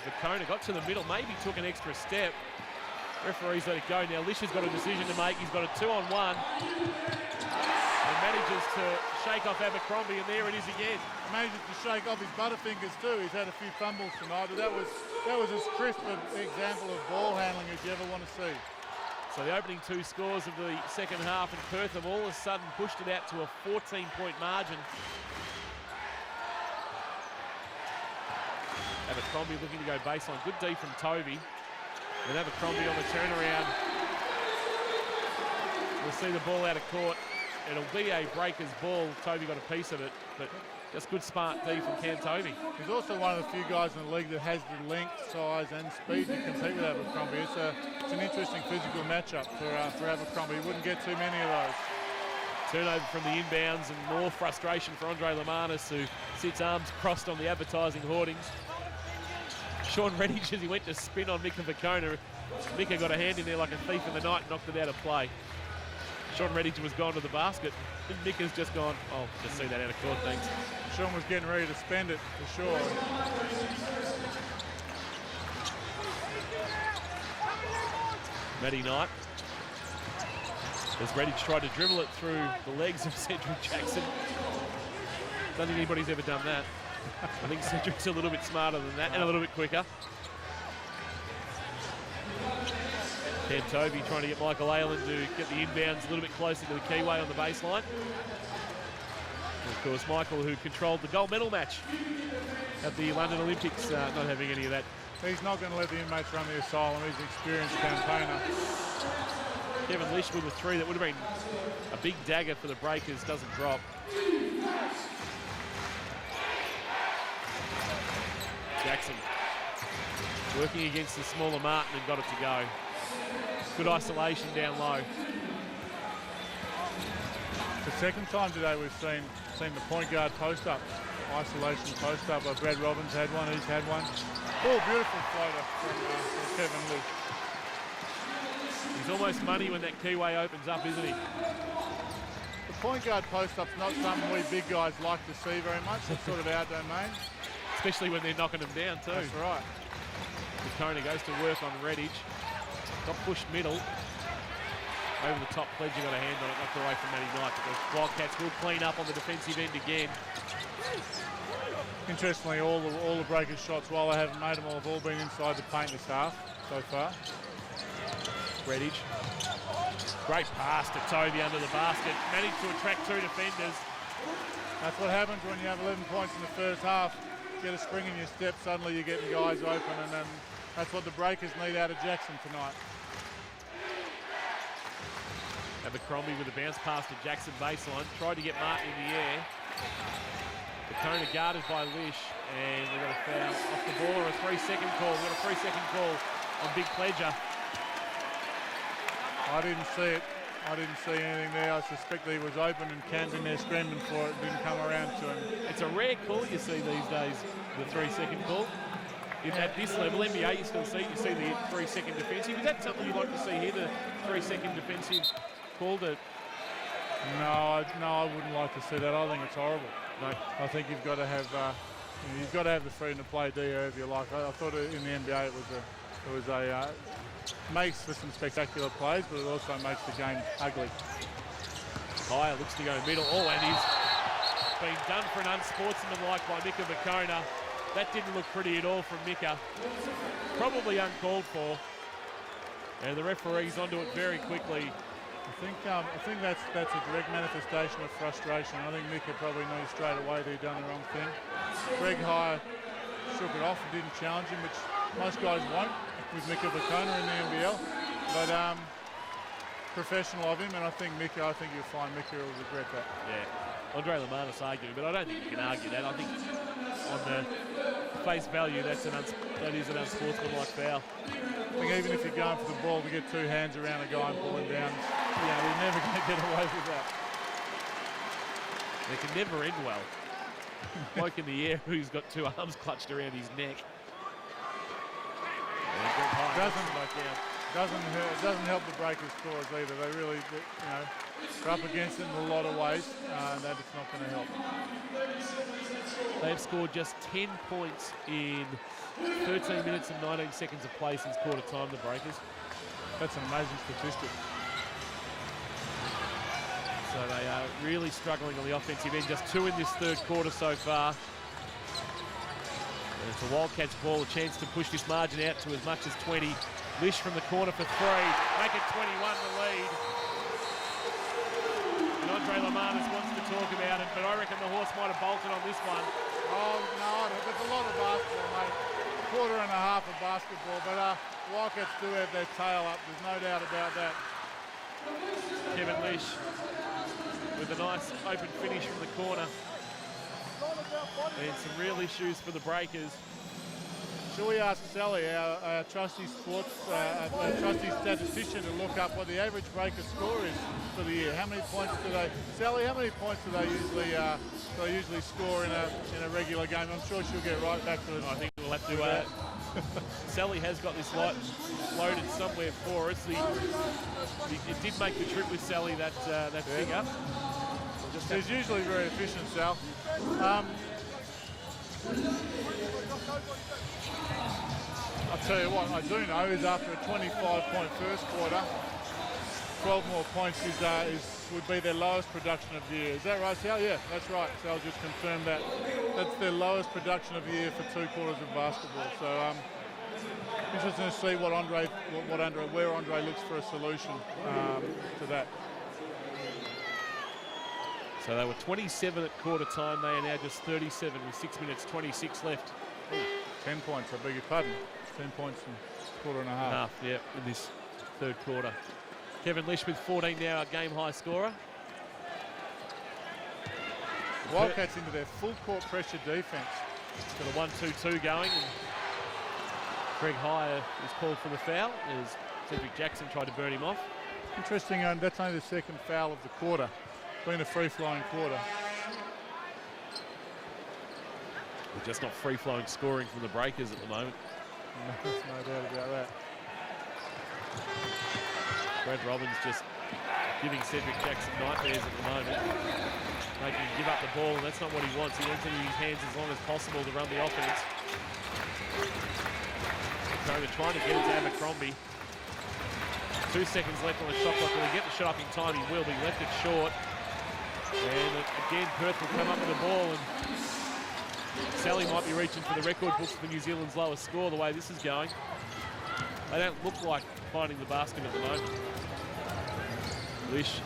Vakona got to the middle, maybe took an extra step. Referees let it go. Now Lish has got a decision to make. He's got a 2-on-1. And manages to shake off Abercrombie, and there it is again.
He manages to shake off his butterfingers too. He's had a few fumbles tonight, but that was as crisp an example of ball handling as you ever want to see.
So the opening 2 scores of the second half, and Perth have all of a sudden pushed it out to a 14-point margin. Abercrombie looking to go baseline. Good D from Tovey. And Abercrombie on the turnaround. We'll see the ball out of court. It'll be a breaker's ball. Tovey got a piece of it, but just good smart D from Cam Tovey.
He's also one of the few guys in the league that has the length, size and speed to compete with Abercrombie. It's an interesting physical matchup for Abercrombie. He wouldn't get too many of those.
Turnover from the inbounds and more frustration for Andre Lamanis, who sits arms crossed on the advertising hoardings. Sean Redditch, as he went to spin on Mika Vakona, Mika got a hand in there like a thief in the night and knocked it out of play. Sean Redditch was gone to the basket, and Mika's just gone, oh, just see that out of court, thanks.
Sean was getting ready to spend it, for sure.
Matty Knight. As Redditch tried to dribble it through the legs of Cedric Jackson. Don't think anybody's ever done that. I think Cedric's a little bit smarter than that and a little bit quicker. Cam Tovey trying to get Michael Aylan to get the inbounds a little bit closer to the keyway on the baseline. And of course, Michael, who controlled the gold medal match at the London Olympics, not having any of that.
He's not going to let the inmates run the asylum. He's an experienced campaigner.
Kevin Lish with a 3 that would have been a big dagger for the Breakers, doesn't drop. Jackson working against the smaller Martin and got it to go. Good isolation down low.
The second time today we've seen the point guard post up, isolation post up. Brad Robbins had one, he's had one. Oh, beautiful floater from Kevin Lish.
He's almost money when that keyway opens up, isn't he?
The point guard post up's not something we big guys like to see very much. It's sort of our domain.
Especially when they're knocking them down too.
That's right.
Vakona goes to work on Redditch. Got pushed middle. Over the top, Pledger got a hand on it, knocked away from Matty Knight. But the Wildcats will clean up on the defensive end again.
Interestingly, all the Breakers shots, while they haven't made them all, have all been inside the paint this half so far.
Redditch. Great pass to Tovey under the basket. Managed to attract 2 defenders.
That's what happens when you have 11 points in the first half. Get a spring in your step, suddenly you're getting guys open, and then that's what the Breakers need out of Jackson tonight.
Abercrombie with a bounce pass to Jackson baseline. Tried to get Martin in the air. Vakona guarded by Lish, and they've got a foul off the ball or a 3-second call. We've got a 3-second call on Big Pledger.
I didn't see it. I didn't see anything there. I suspect he was open and Cam's in there screaming for it. Didn't come around to him.
It's a rare call you see these days, the 3-second call. At this level, NBA, you still see the 3-second defensive. Is that something you'd like to see here, the 3-second defensive call?
No, I wouldn't like to see that. I think it's horrible.
No,
I think you've got to have the freedom to play D if you like. I thought in the NBA it was a makes for some spectacular plays, but it also makes the game ugly.
Higher looks to go middle. Oh, and he's been done for an unsportsmanlike by Mika Vakona. That didn't look pretty at all from Mika. Probably uncalled for. And the referee's onto it very quickly.
I think that's a direct manifestation of frustration. I think Mika probably knew straight away that he'd done the wrong thing. Greg Hire shook it off and didn't challenge him, which most guys won't with Mika Vakona in the NBL. But professional of him, and I think you'll find Mika will regret that.
Yeah, Andre Lamanis arguing, but I don't think you can argue that. I think on the face value, that is an unsportsmanlike foul.
I think even if you're going for the ball to get 2 hands around a guy and pull him down, you're never going to get away with that.
It can never end well. bloke in the air who's got two arms clutched around his neck.
Doesn't help the Breakers' scores either. They really, they're up against it in a lot of ways. That it's not going to help.
They've scored just 10 points in 13 minutes and 19 seconds of play since quarter time, the Breakers.
That's an amazing statistic.
So they are really struggling on the offensive end. Just 2 in this third quarter so far. And it's a Wildcats ball, a chance to push this margin out to as much as 20. Lish from the corner for 3. Make it 21 the lead. And Andre Lamanis wants to talk about it, but I reckon the horse might have bolted on this one.
Oh, no, there's a lot of basketball, mate. Quarter and a half of basketball, but Wildcats do have their tail up. There's no doubt about that.
Kevin Lish with a nice open finish from the corner. And some real issues for the Breakers.
Shall we ask Sally, our trusty sports, our trusty statistician, to look up what the average Breaker score is for the year? How many points do they, Sally? How many points do they usually score in a regular game? I'm sure she'll get right back to us.
I think we'll have to. Sally has got this loaded somewhere for us. It did make the trip with Sally that figure.
She's usually very efficient, Sal. I'll tell you what I do know is after a 25-point first quarter, 12 more points would be their lowest production of the year. Is that right, Sal? Yeah, that's right. Sal just confirmed that. That's their lowest production of the year for 2 quarters of basketball. So interesting to see where Andre looks for a solution to that.
So they were 27 at quarter time. They are now just 37 with 6 minutes 26 left.
10 points, I beg your pardon. 10 points in quarter and a half.
Yeah, in this third quarter. Kevin Lish with 14 now, a game high scorer.
Wildcats into their full court pressure defence.
Got a 1-2-2 going. And Greg Hire is called for the foul as Cedric Jackson tried to burn him off.
Interesting, that's only the second foul of the quarter. Been a free-flowing quarter.
We're just not free-flowing scoring from the Breakers at the moment.
No doubt about that.
Brad Robbins just giving Cedric Jackson nightmares at the moment. Making him give up the ball, and that's not what he wants. He wants it in his hands as long as possible to run the offense. Trying to get it to Abercrombie. 2 seconds left on the shot clock. Will he get the shot up in time? He will, but he left it short. And again, Perth will come up with the ball, and Sally might be reaching for the record books for New Zealand's lowest score the way this is going. They don't look like finding the basket at the moment. Lish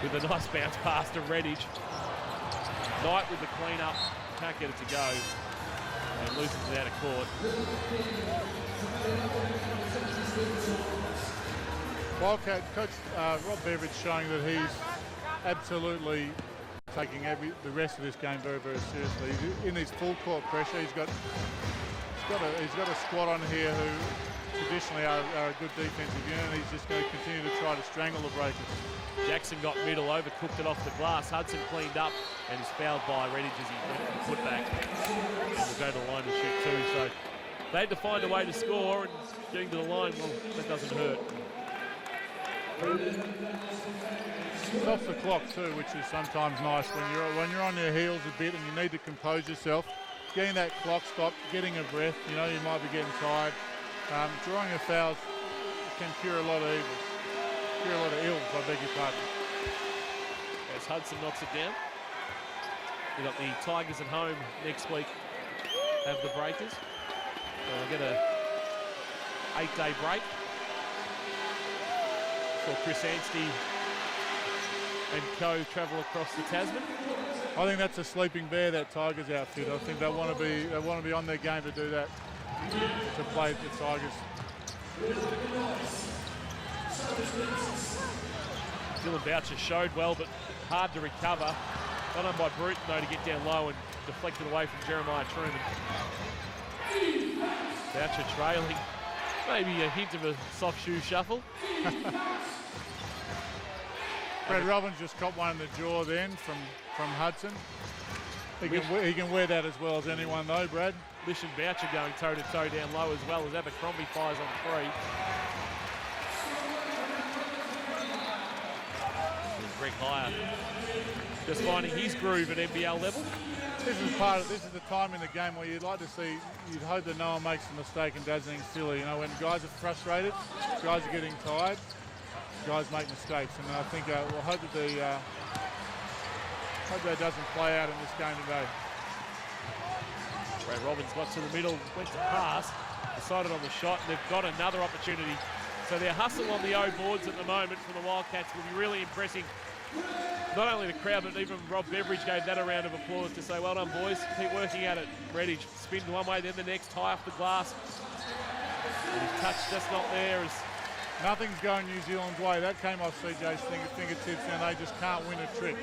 with a nice bounce pass to Redditch. Knight with the clean up, can't get it to go, and loses it out of court.
Wildcat coach Rob Beveridge showing that he's absolutely taking the rest of this game very, very seriously. He's in his full court pressure. He's got a squad on here who traditionally are a good defensive unit. He's just going to continue to try to strangle the Breakers. Jackson
got middle, overcooked it off the glass. Hudson cleaned up and is fouled by Redditch as he went for the putback. And will go to the line and shoot 2. So they had to find a way to score, and getting to the line, well, that doesn't hurt.
Stops the clock too, which is sometimes nice when you're on your heels a bit and you need to compose yourself. Getting that clock stopped, getting a breath. You know you might be getting tired. Drawing a foul can cure a lot of evils. Cure a lot of ills, I beg your pardon.
As Hudson knocks it down. We've got the Tigers at home next week. Have the Breakers. They'll get a 8-day break. For Chris Anstey and co travel across the Tasman.
I think that's a sleeping bear, that Tigers outfit. I think they want to be on their game to do that, to play the Tigers.
Dylan Boucher showed well, but hard to recover. Well done by Bruton though to get down low and deflected away from Jeremiah Truman. Boucher trailing. Maybe a hint of a soft shoe shuffle.
Brad Robbins just caught one in the jaw then from Hudson. He can wear that as well as anyone though, Brad.
Lish and Boucher going toe-to-toe down low as well as Abercrombie fires on 3. Greg Hire just finding his groove at NBL level.
This is the time in the game where you'd hope that no one makes a mistake and does anything silly. You know, when guys are frustrated, guys are getting tired, guys make mistakes, and I think we'll hope that doesn't play out in this game today.
Brad Robbins got to the middle, went to pass, decided on the shot, and they've got another opportunity. So their hustle on the O boards at the moment from the Wildcats will be really impressing. Not only the crowd, but even Rob Beveridge gave that a round of applause to say, well done, boys. Keep working at it. Redditch spins one way, then the next, high off the glass. And his touch just not there.
Nothing's going New Zealand's way. That came off CJ's fingertips, and they just can't win a trick.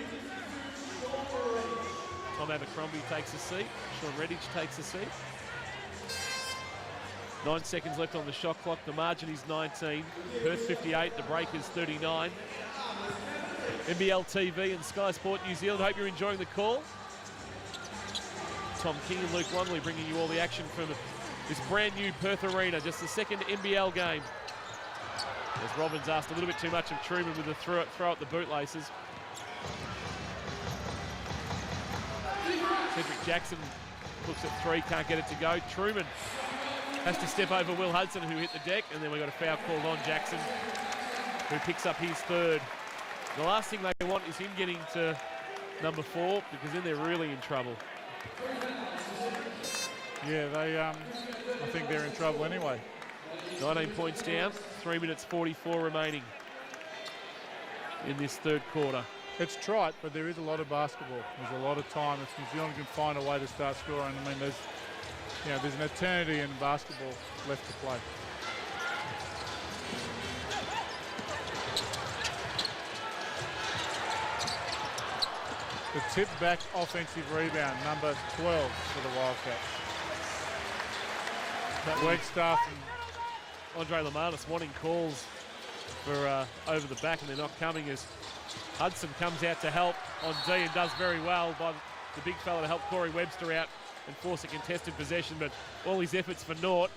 Tom Abercrombie takes a seat. Sean Redditch takes a seat. 9 seconds left on the shot clock. The margin is 19. Perth 58, the Breakers 39. NBL TV and Sky Sport New Zealand. Hope you're enjoying the call. Tom King and Luke Longley bringing you all the action from this brand new Perth Arena. Just the second NBL game. As Robbins asked a little bit too much of Truman with the throw at the bootlaces. Cedric Jackson looks at 3, can't get it to go. Truman has to step over Will Hudson, who hit the deck, and then we got a foul called on Jackson, who picks up his 3rd. The last thing they want is him getting to number 4, because then they're really in trouble.
Yeah, I think they're in trouble anyway.
19 points down, 3 minutes 44 remaining in this 3rd quarter.
It's trite, but there is a lot of basketball. There's a lot of time. If New Zealand can find a way to start scoring, I mean, there's an eternity in basketball left to play. The tip back offensive rebound, number 12 for the Wildcats. Wegstaff and
Andre Lamanis wanting calls for over the back, and they're not coming as Hudson comes out to help on D and does very well by the big fella to help Corey Webster out and force a contested possession, but all his efforts for naught.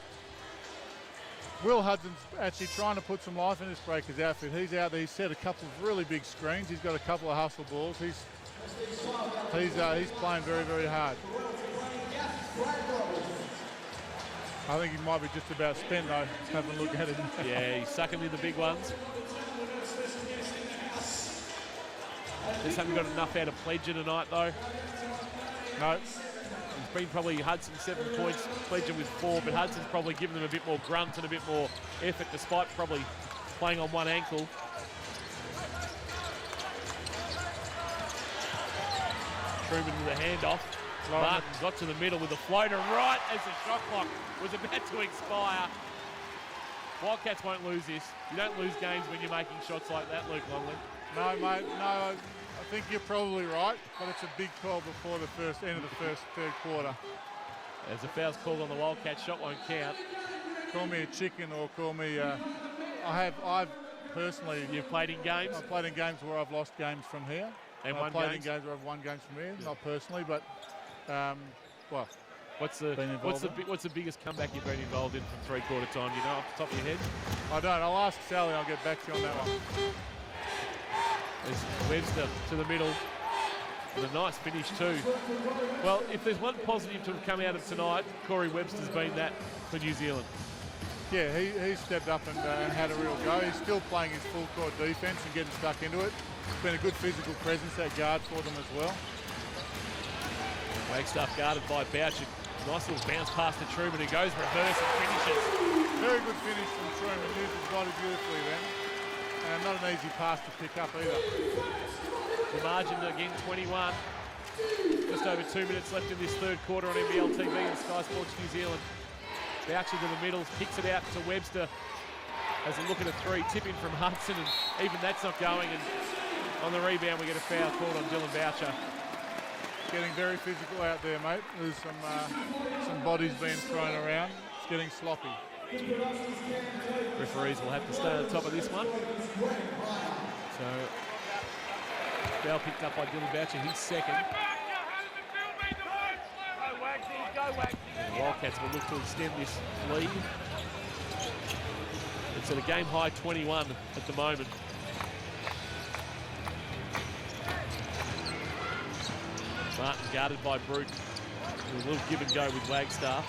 Will Hudson's actually trying to put some life in this Breakers outfit. He's out there, he's set a couple of really big screens, he's got a couple of hustle balls, he's playing very, very hard. I think he might be just about spent though, have a look at it.
Yeah, he's sucking in the big ones. Just haven't got enough out of Pledger tonight though.
No.
He's been probably Hudson 7 points, Pledger with 4, but Hudson's probably given them a bit more grunt and a bit more effort despite probably playing on one ankle. Truman with a handoff. Martin got to the middle with a floater right as the shot clock was about to expire. Wildcats won't lose this. You don't lose games when you're making shots like that, Luke Longley.
No, mate, no. I think you're probably right, but it's a big call before the end of the 3rd quarter.
As a foul's called on the Wildcats, shot won't count.
Call me a chicken or call me. I've personally.
You've played in games.
I've played in games where I've lost games from here.
And
I've played in games where I've won games from here, not personally, but well.
What's the biggest comeback you've been involved in from 3/4 time? You know, off the top of your head?
I don't. I'll ask Sally. I'll get back to you on that one.
There's Webster to the middle. And a nice finish too. Well, if there's one positive to have come out of tonight, Corey Webster's been that for New Zealand.
Yeah, he stepped up and had a real go. He's still playing his full court defence and getting stuck into it. It's been a good physical presence at guard for them as well.
Wagstaff guarded by Boucher. Nice little bounce pass to Truman, who goes reverse and finishes.
Very good finish from Truman. Used his body beautifully then. And not an easy pass to pick up either.
The margin again 21. Just over 2 minutes left in this 3rd quarter on NBL TV and Sky Sports New Zealand. Boucher to the middle, kicks it out to Webster. Has a look at a 3, tipping from Hudson, and even that's not going. And on the rebound, we get a foul called on Dylan Boucher.
Getting very physical out there, mate. There's some bodies being thrown around. It's getting sloppy.
Referees will have to stay on the top of this one. So, foul picked up by Dylan Boucher, his 2nd. The Wildcats will look to extend this lead. It's at a game high 21 at the moment. Martin guarded by Brute. A little give and go with Wagstaff.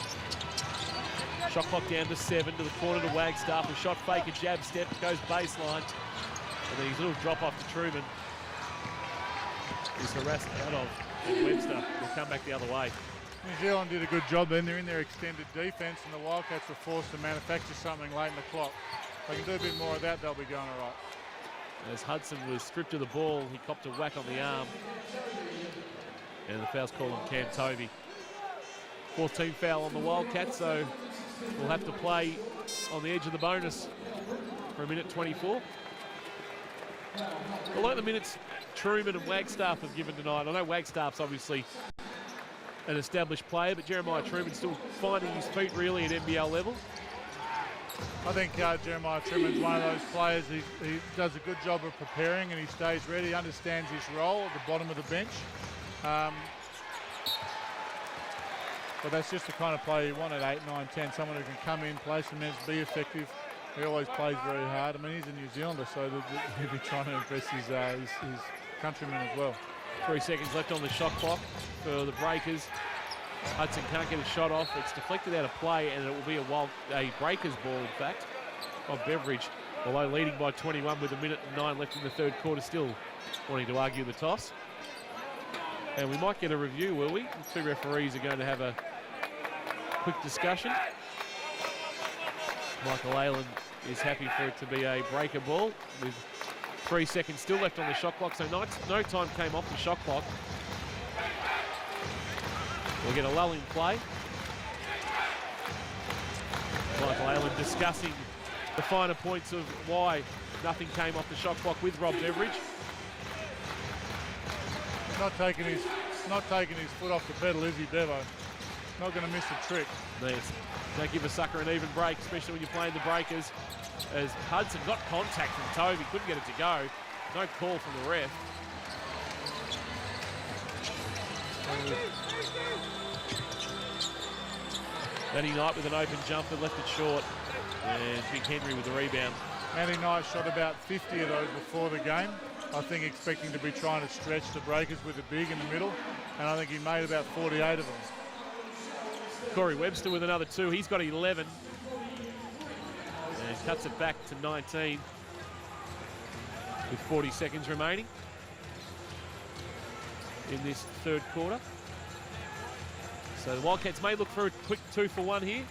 Shot clock down to 7, to the corner to Wagstaff. A shot fake, a jab step, goes baseline. And then his little drop off to Truman is harassed out of. And Webster will come back the other way.
New Zealand did a good job then. They're in their extended defence and the Wildcats were forced to manufacture something late in the clock. If they can do a bit more of that, they'll be going all right.
As Hudson was stripped of the ball, he copped a whack on the arm. And the foul's called on Cam Tovey. Fourth team foul on the Wildcats, so we'll have to play on the edge of the bonus for a minute 24. Although the minutes Truman and Wagstaff have given tonight, I know Wagstaff's obviously an established player, but Jeremiah Truman's still finding his feet really at NBL level.
I think Jeremiah Truman's one of those players, he does a good job of preparing and he stays ready, understands his role at the bottom of the bench. But that's just the kind of player you want at 8, 9, 10, someone who can come in, play some minutes, be effective. He always plays very hard. I mean, he's a New Zealander, so he'll be trying to impress his countrymen as well.
3 seconds left on the shot clock for the Breakers. Hudson can't get a shot off. It's deflected out of play, and it will be a Breakers ball, in fact, of Beveridge. Although leading by 21 with 1:09 left in the third quarter, still wanting to argue the toss. And we might get a review, will we? The two referees are going to have a quick discussion. Michael Aylan is happy for it to be a breaker ball with 3 seconds still left on the shot clock, so no time came off the shot clock. We'll get a lull in play. Michael Aylan discussing the finer points of why nothing came off the shot clock with Rob Beveridge.
Not taking his foot off the pedal, is he, Bevo? Not going to miss a trick.
Yes. Don't give a sucker an even break, especially when you're playing the Breakers. As Hudson got contact from Tovey, couldn't get it to go. No call from the ref. Matty Knight with an open jumper, left it short. And Big Henry with the rebound.
Matty Knight shot about 50 of those before the game. I think expecting to be trying to stretch the Breakers with a big in the middle. And I think he made about 48 of them.
Corey Webster with another 2. He's got 11. And cuts it back to 19 with 40 seconds remaining in this third quarter. So the Wildcats may look for a quick 2-for-1 here.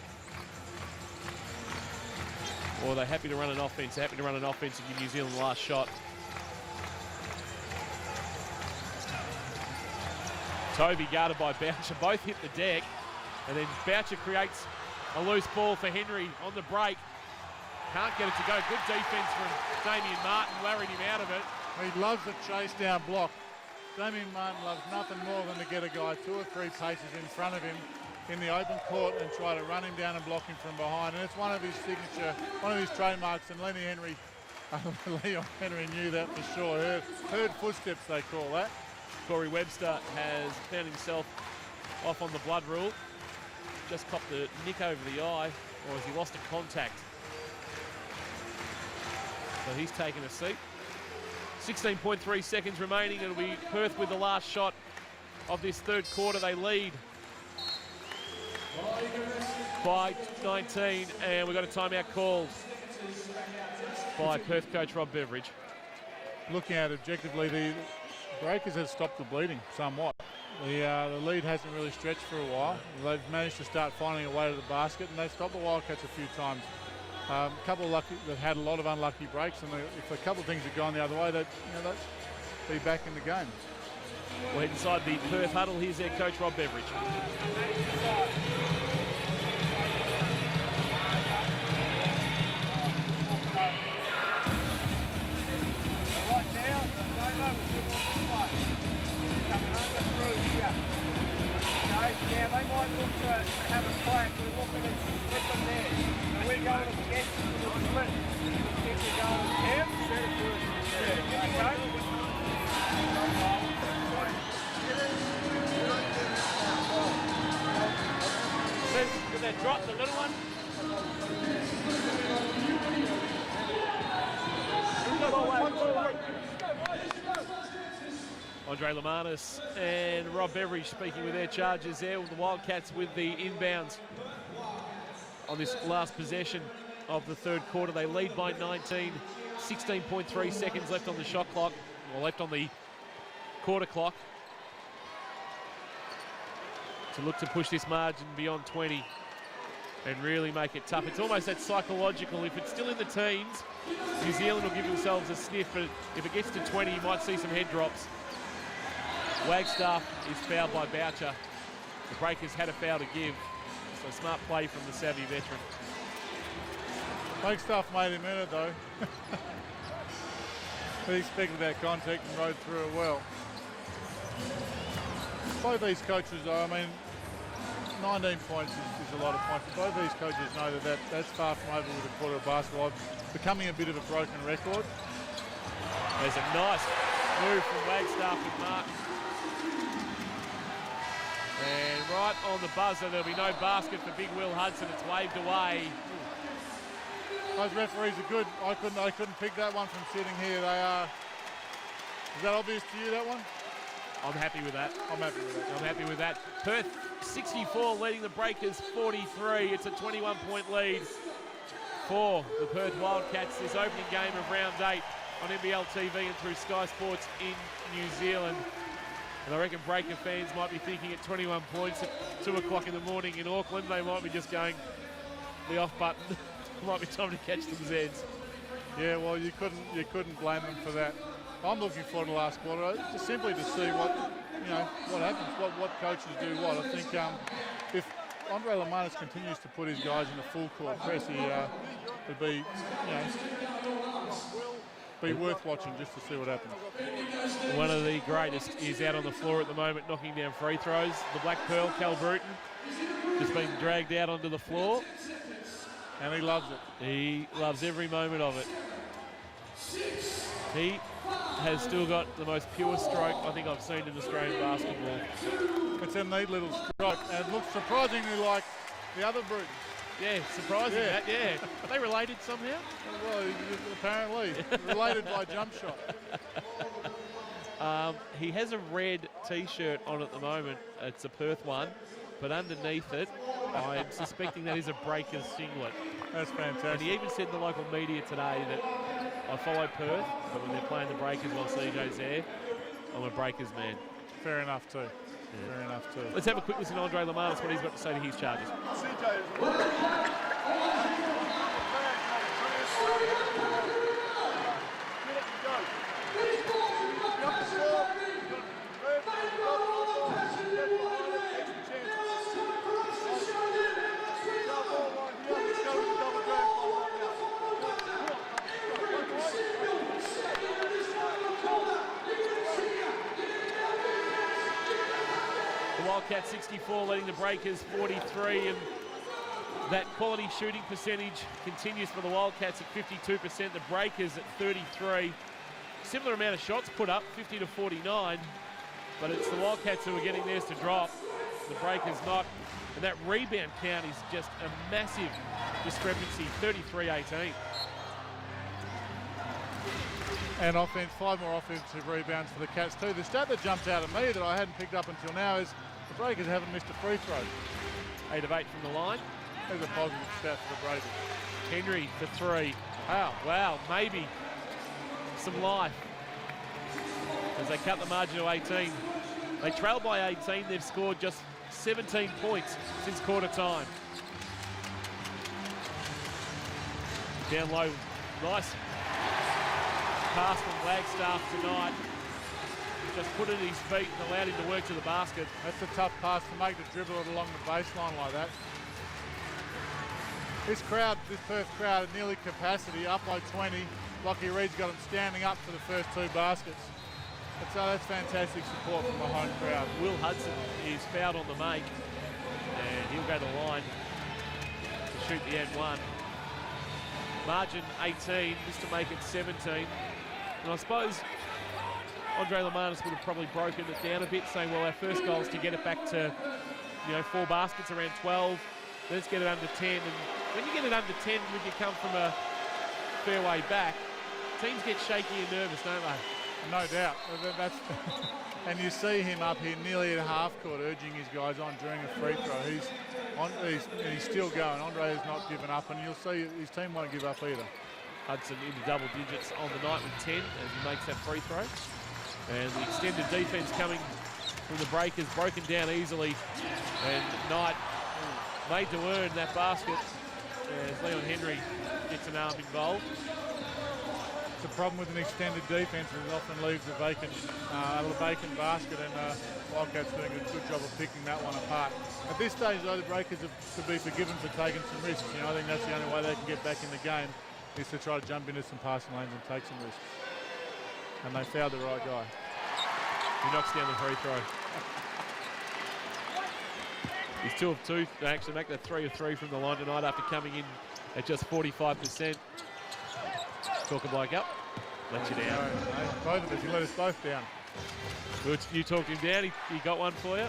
Or they're happy to run an offense. They're happy to run an offense and give New Zealand the last shot. Tovey guarded by Boucher. Both hit the deck. And then Boucher creates a loose ball for Henry on the break. Can't get it to go. Good defense from Damien Martin, worried him out of it.
He loves the chase down block. Damien Martin loves nothing more than to get a guy 2 or 3 paces in front of him in the open court and try to run him down and block him from behind. And it's one of his signature, one of his trademarks. And Leon Henry knew that for sure. Heard footsteps, they call that.
Corey Webster has found himself off on the blood rule. Just copped a nick over the eye, or has he lost a contact? So he's taken a seat. 16.3 seconds remaining. It'll be Perth with the last shot of this third quarter. They lead by 19, and we've got a timeout called by Perth coach Rob Beveridge.
Looking at it objectively, the Breakers have stopped the bleeding somewhat. The lead hasn't really stretched for a while. They've managed to start finding a way to the basket, and they've stopped the Wildcats a few times. A couple of they've had a lot of unlucky breaks, and if a couple of things had gone the other way, they'd be back in the game.
We're inside the Perth huddle. Here's their coach Rob Beveridge.
Yeah, they might look to have a play. We're looking to split them there. And we're going against the split. If we're going down, set it good. Yeah, okay.
that drop, the little one. Andre Lamanis and Rob Beveridge speaking with their charges there, with the Wildcats with the inbounds on this last possession of the third quarter. They lead by 19, 16.3 seconds left on the shot clock, or left on the quarter clock, to look to push this margin beyond 20 and really make it tough. It's almost that psychological. If it's still in the teens, New Zealand will give themselves a sniff, but if it gets to 20, you might see some head drops. Wagstaff is fouled by Boucher. The Breakers had a foul to give, so smart play from the savvy veteran.
Wagstaff made him in it though. He expected that contact and rode through it well. Both these coaches, though, I mean, 19 points is a lot of points. Both these coaches know that's far from over with a quarter of basketball. Becoming a bit of a broken record.
There's a nice move from Wagstaff and Martin. And right on the buzzer, there'll be no basket for Big Will Hudson. It's waved away.
Those referees are good. I couldn't pick that one from sitting here. They are. Is that obvious to you, that one?
I'm happy with that.
I'm happy with that.
I'm happy with that. Perth 64 leading the Breakers 43. It's a 21-point lead for the Perth Wildcats. This opening game of round 8 on NBL TV and through Sky Sports in New Zealand. And I reckon Breaker fans might be thinking at 21 points at 2 o'clock in the morning in Auckland, they might be just going the off button. Might be time to catch them Zeds.
Yeah, well, you couldn't blame them for that. I'm looking forward to the last quarter, just simply to see what happens, what coaches do what. I think if Andre Lamanis continues to put his guys in a full court press, it'd be be worth watching just to see what happens.
One of the greatest is out on the floor at the moment, knocking down free throws. The Black Pearl, Cal Bruton, just being dragged out onto the floor.
And he loves it.
He loves every moment of it. He has still got the most pure stroke I think I've seen in Australian basketball.
It's a neat little stroke, and it looks surprisingly like the other Brutons.
Yeah, surprising that, yeah. Are they related somehow?
Well, apparently. Related by jump shot.
He has a red T-shirt on at the moment. It's a Perth one, but underneath it, I am suspecting that is a Breakers singlet.
That's fantastic.
And he even said in the local media today that I follow Perth, but when they're playing the Breakers while CJ's there, I'm a Breakers man.
Fair enough too. Yeah. Fair enough too.
Let's have a quick listen to Andre Lamanis, what he's got to say to his charges. Wildcats 64 leading the Breakers 43, and that quality shooting percentage continues for the Wildcats at 52%, the Breakers at 33. Similar amount of shots put up, 50 to 49, but it's the Wildcats who are getting theirs to drop, the Breakers not. And that rebound count is just a massive discrepancy, 33-18.
And offense, 5 more offensive rebounds for the Cats too. The stat that jumped out at me that I hadn't picked up until now is the Breakers haven't missed a free throw.
8 of 8 from the line.
There's a positive stat for the Breakers.
Henry for 3. Wow, maybe some life as they cut the margin to 18. They trail by 18. They've scored just 17 points since quarter time. Down low, nice pass from Wagstaff tonight. Just put it at his feet and allowed him to work to the basket.
That's a tough pass to make, to dribble it along the baseline like that. This Perth crowd at nearly capacity, up by 20. Lockie Reed's got them standing up for the first 2 baskets. That's fantastic support from the home crowd.
Will Hudson is fouled on the make, and he'll go to the line to shoot the end one. Margin 18, just to make it 17. And I suppose Andre Lamanis would have probably broken it down a bit, saying, well, our first goal is to get it back to, 4 baskets, around 12. let's get it under 10. And when you get it under 10, when you come from a fair way back, teams get shaky and nervous, don't they?
No doubt. And you see him up here nearly at half court urging his guys on during a free throw. He's still going. Andre has not given up, and you'll see his team won't give up either.
Hudson into double digits on the night with 10 as he makes that free throw. And the extended defense coming from the Breakers, broken down easily. And Knight made to earn that basket as Leon Henry gets an arm involved.
The problem with an extended defence is it often leaves a vacant basket, and Wildcats doing a good job of picking that one apart. At this stage, though, the Breakers are to be forgiven for taking some risks. I think that's the only way they can get back in the game is to try to jump into some passing lanes and take some risks. And they found the right guy.
He knocks down the free throw. He's 2 of 2. They actually make that 3 of 3 from the line tonight after coming in at just 45%. Talk a bloke up, let you down.
No, both of us, he let us both down.
Good, you talked him down, he got one for you.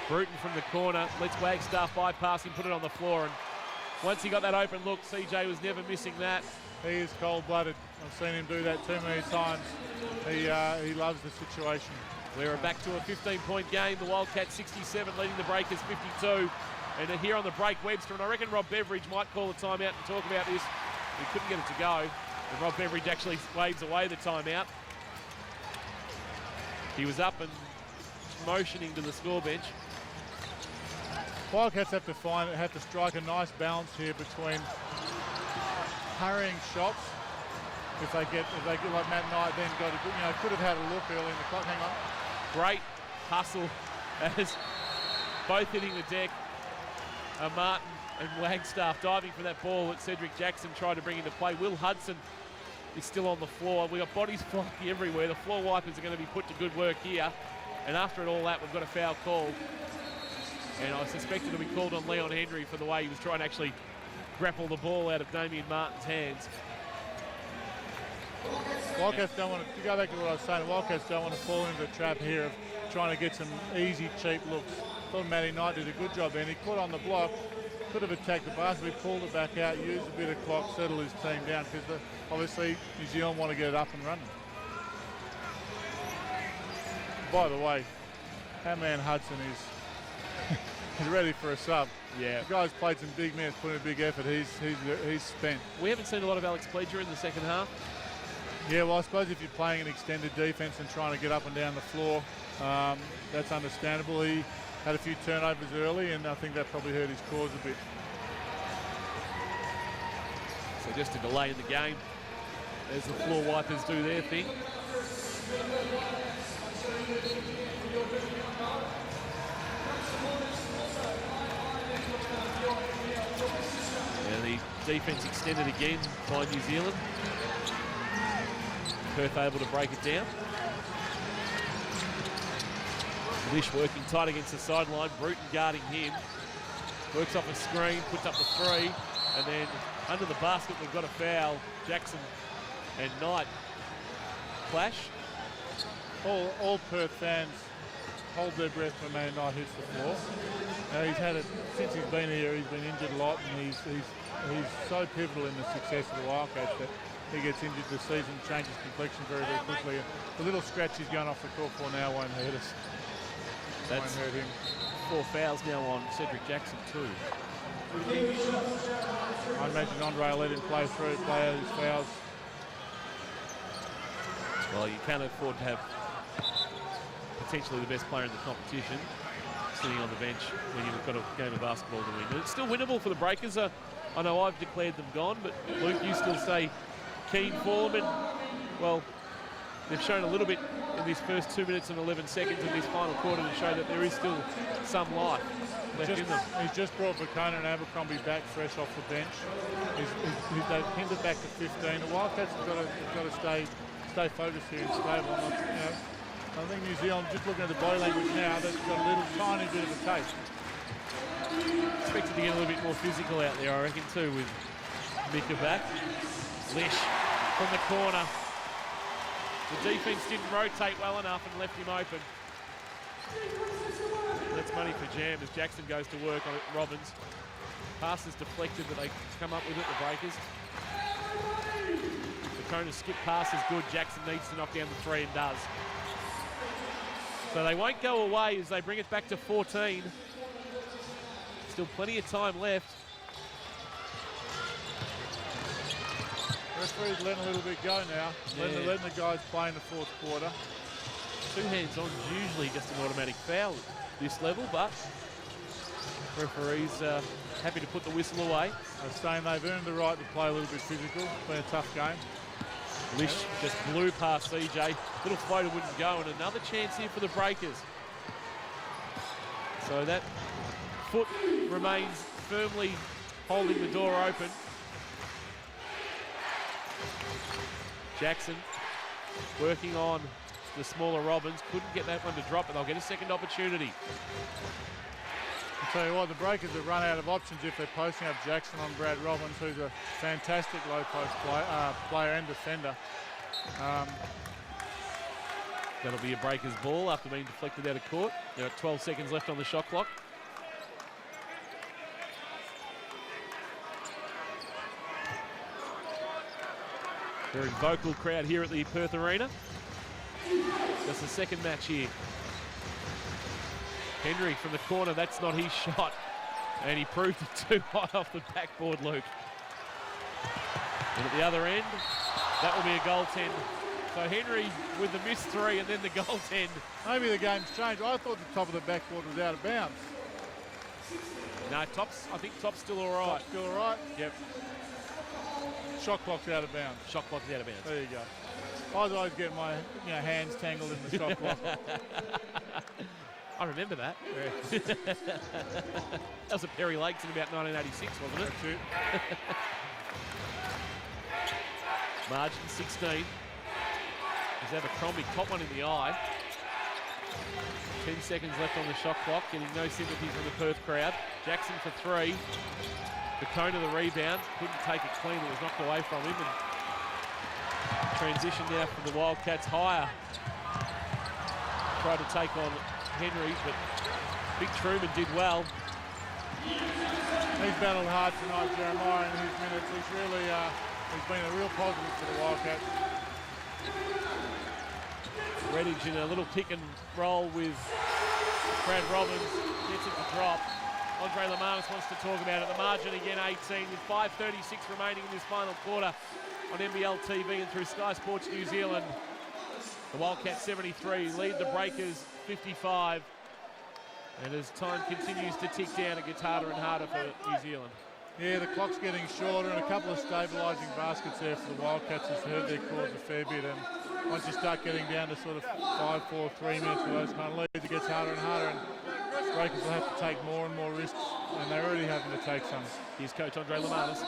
Bruton from the corner, lets Wagstaff bypass him, put it on the floor, and once he got that open look, CJ was never missing that.
He is cold-blooded. I've seen him do that too many times. He loves the situation.
We're back to a 15-point game. The Wildcats 67, leading the Breakers 52. And here on the break, Webster, and I reckon Rob Beveridge might call a timeout and talk about this. He couldn't get it to go. And Rob Beveridge actually waves away the timeout. He was up and motioning to the score bench.
Wildcats have to strike a nice balance here between hurrying shots. If they get like Matt Knight, then could have had a look early in the clock. Hang on.
Great hustle as both hitting the deck. Martin and Wagstaff diving for that ball that Cedric Jackson tried to bring into play. Will Hudson is still on the floor. We've got bodies flying everywhere. The floor wipers are going to be put to good work here. And after all that, we've got a foul call. And I suspect it'll be called on Leon Henry for the way he was trying to actually grapple the ball out of Damien Martin's hands.
Wildcats don't want to go back to what I was saying. Wildcats don't want to fall into the trap here of trying to get some easy, cheap looks. I thought Matty Knight did a good job there, and he caught on the block. Could have attacked the basket, he pulled it back out, used a bit of clock, settled his team down, because obviously New Zealand want to get it up and running. By the way, our man Hudson is he's ready for a sub.
Yeah.
The guy's played some big minutes, put in a big effort. He's spent.
We haven't seen a lot of Alex Pledger in the second half.
Yeah, well, I suppose if you're playing an extended defence and trying to get up and down the floor, that's understandable. He had a few turnovers early, and I think that probably hurt his cause a bit.
So just a delay in the game as the floor wipers do their thing. And the defence extended again by New Zealand. Perth able to break it down. Lish working tight against the sideline. Bruton guarding him. Works off a screen, puts up the three, and then under the basket we've got a foul. Jackson and Knight clash.
All Perth fans hold their breath when Matty Knight hits the floor. Now he's had it since he's been here. He's been injured a lot, and he's so pivotal in the success of the Wildcats that he gets injured, the season changes complexion very, very quickly. The little scratch he's going off the court for now won't hurt us.
That's
won't hurt him.
4 fouls now on Cedric Jackson too.
I imagine Andre will let him play out his fouls.
Well, you can't afford to have potentially the best player in the competition sitting on the bench when you've got a game of basketball to win. But it's still winnable for the Breakers. I know I've declared them gone, but Luke, you still stay keen for them. And, well, they've shown a little bit in these first 2 minutes and 11 seconds of this final quarter to show that there is still some life left in them.
He's just brought Vakona and Abercrombie back fresh off the bench. They've pinned it back to 15. The Wildcats have got to stay focused here and stable. I think New Zealand, just looking at the body language now, they've got a little tiny bit of a taste.
Expected to get a little bit more physical out there, I reckon, too, with Mika back. Lish from the corner. The defence didn't rotate well enough and left him open. That's money for Jam as Jackson goes to work on it. Robbins. Pass is deflected, but they come up with it, the Breakers. The Kona skip pass is good. Jackson needs to knock down the 3 and does. So they won't go away as they bring it back to 14. Still plenty of time left.
Referee's letting a little bit go now. Letting the guys play in the fourth quarter.
2 hands on is usually just an automatic foul at this level, but referees happy to put the whistle away.
They're saying they've earned the right to play a little bit physical. It's been a tough game.
Lish just blew past CJ. Little floater wouldn't go, and another chance here for the Breakers. So that foot remains firmly holding the door open. Jackson working on the smaller Robbins. Couldn't get that one to drop, but they'll get a second opportunity.
I'll tell you what, the Breakers have run out of options if they're posting up Jackson on Brad Robbins, who's a fantastic low post player and defender.
That'll be a Breakers ball after being deflected out of court. There are 12 seconds left on the shot clock. Very vocal crowd here at the Perth Arena. That's the second match here. Henry from the corner, that's not his shot. And he proved it too high off the backboard, Luke. And at the other end, that will be a goaltend. So Henry with the missed 3 and then the goaltend.
Maybe the game's changed. I thought the top of the backboard was out of bounds.
No, I think top's still all right.
Top's still all right?
Yep.
Shot clock's out of bounds.
Shot clock's out of bounds.
There you go. I was always getting my hands tangled in the shot clock.
I remember that.
Yeah.
That was at Perry Lakes in about 1986, wasn't it?
That's it.
Margin 16. As Abercrombie caught one in the eye. 10 seconds left on the shot clock, getting no sympathy from the Perth crowd. Jackson for 3. Kona the rebound, couldn't take it clean, it was knocked away from him. And transition now for the Wildcats higher. Tried to take on Henry, but Big Truman did well.
He's battled hard tonight, Jeremiah, in his minutes. He's really he's been a real positive for the Wildcats.
Redditch in a little pick and roll with Brad Robbins, gets it to drop. Andre Lamanis wants to talk about it. The margin again 18 with 5:36 remaining in this final quarter on NBL TV and through Sky Sports New Zealand. The Wildcats 73 lead the Breakers 55. And as time continues to tick down, it gets harder and harder for New Zealand.
Yeah, the clock's getting shorter and a couple of stabilising baskets there for the Wildcats has hurt their cause a fair bit. And once you start getting down to sort of 5, 4, 3 minutes for those kind of leads, it gets harder and harder. And Breakers will have to take more and more risks, and they're already having to take some.
Here's Coach Andre Lamanis.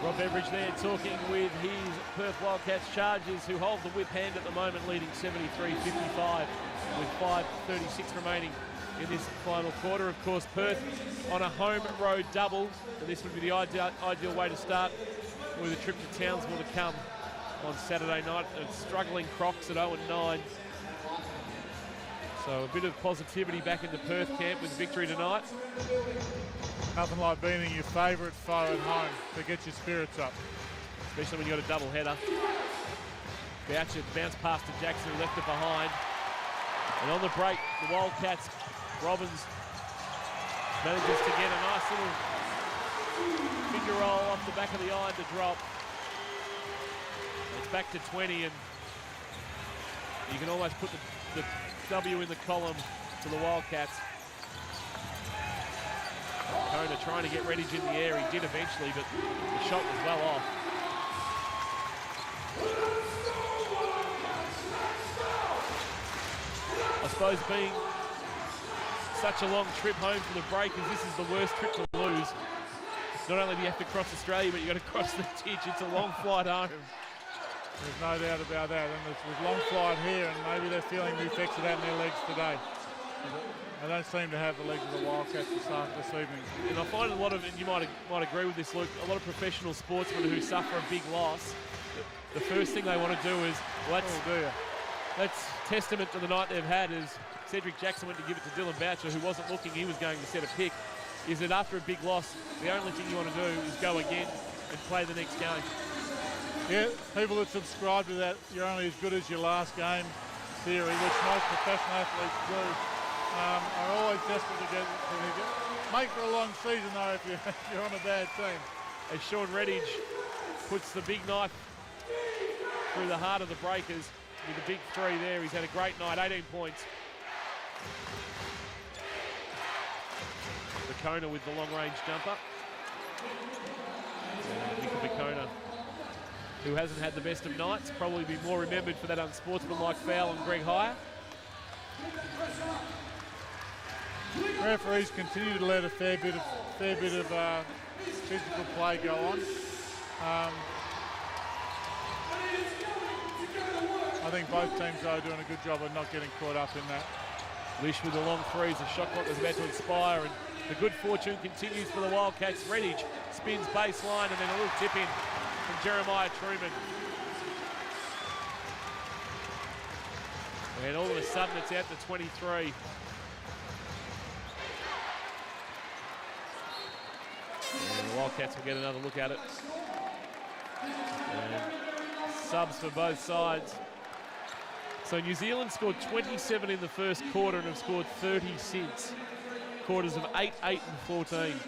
Rob Beveridge there talking with his Perth Wildcats Chargers, who hold the whip hand at the moment, leading 73-55 with 5:36 remaining in this final quarter. Of course, Perth on a home road double, and this would be the ideal way to start with a trip to Townsville to come on Saturday night. Struggling Crocs at 0-9. So a bit of positivity back in the Perth camp with victory tonight.
Nothing like beating your favourite foe at home to get your spirits up.
Especially when you've got a double header. Boucher bounced past to Jackson, who left it behind. And on the break, the Wildcats, Robbins manages to get a nice little finger roll off the back of the iron to drop. It's back to 20, and You can almost put the W in the column to the Wildcats. Kona trying to get Redditch in the air. He did eventually, but the shot was well off. I suppose being such a long trip home for the Breakers, this is the worst trip to lose. Not only do you have to cross Australia, but you've got to cross the ditch. It's a long flight home.
There's no doubt about that. And it's a long flight here, and maybe they're feeling the effects of that in their legs today. They don't seem to have the legs of the Wildcats this evening.
And I find a lot of, and you might agree with this, Luke, a lot of professional sportsmen who suffer a big loss, the first thing they want to do is, well, that's testament to the night they've had, is Cedric Jackson went to give it to Dylan Boucher, who wasn't looking, he was going to set a pick, is that after a big loss, the only thing you want to do is go again and play the next game.
Yeah, people that subscribe to that, you're only as good as your last game theory, which most professional athletes do, are always desperate to get make for a long season though if you're on a bad team.
As Sean Redditch puts the big knife through the heart of the Breakers with a big three there. He's had a great night, 18 points. Bacona with the long-range jumper. Mika Bacona, who hasn't had the best of nights, probably be more remembered for that unsportsmanlike foul on Greg Hire.
Referees continue to let a fair bit of physical play go on. I think both teams though are doing a good job of not getting caught up in that.
Lish with the long threes, the shot clock is about to expire, and the good fortune continues for the Wildcats. Redditch spins baseline and then a little tip in from Jeremiah Truman. And all of a sudden it's out to 23. And the Wildcats will get another look at it. And subs for both sides. So New Zealand scored 27 in the first quarter and have scored 30 since. Quarters of 8, 8 and 14.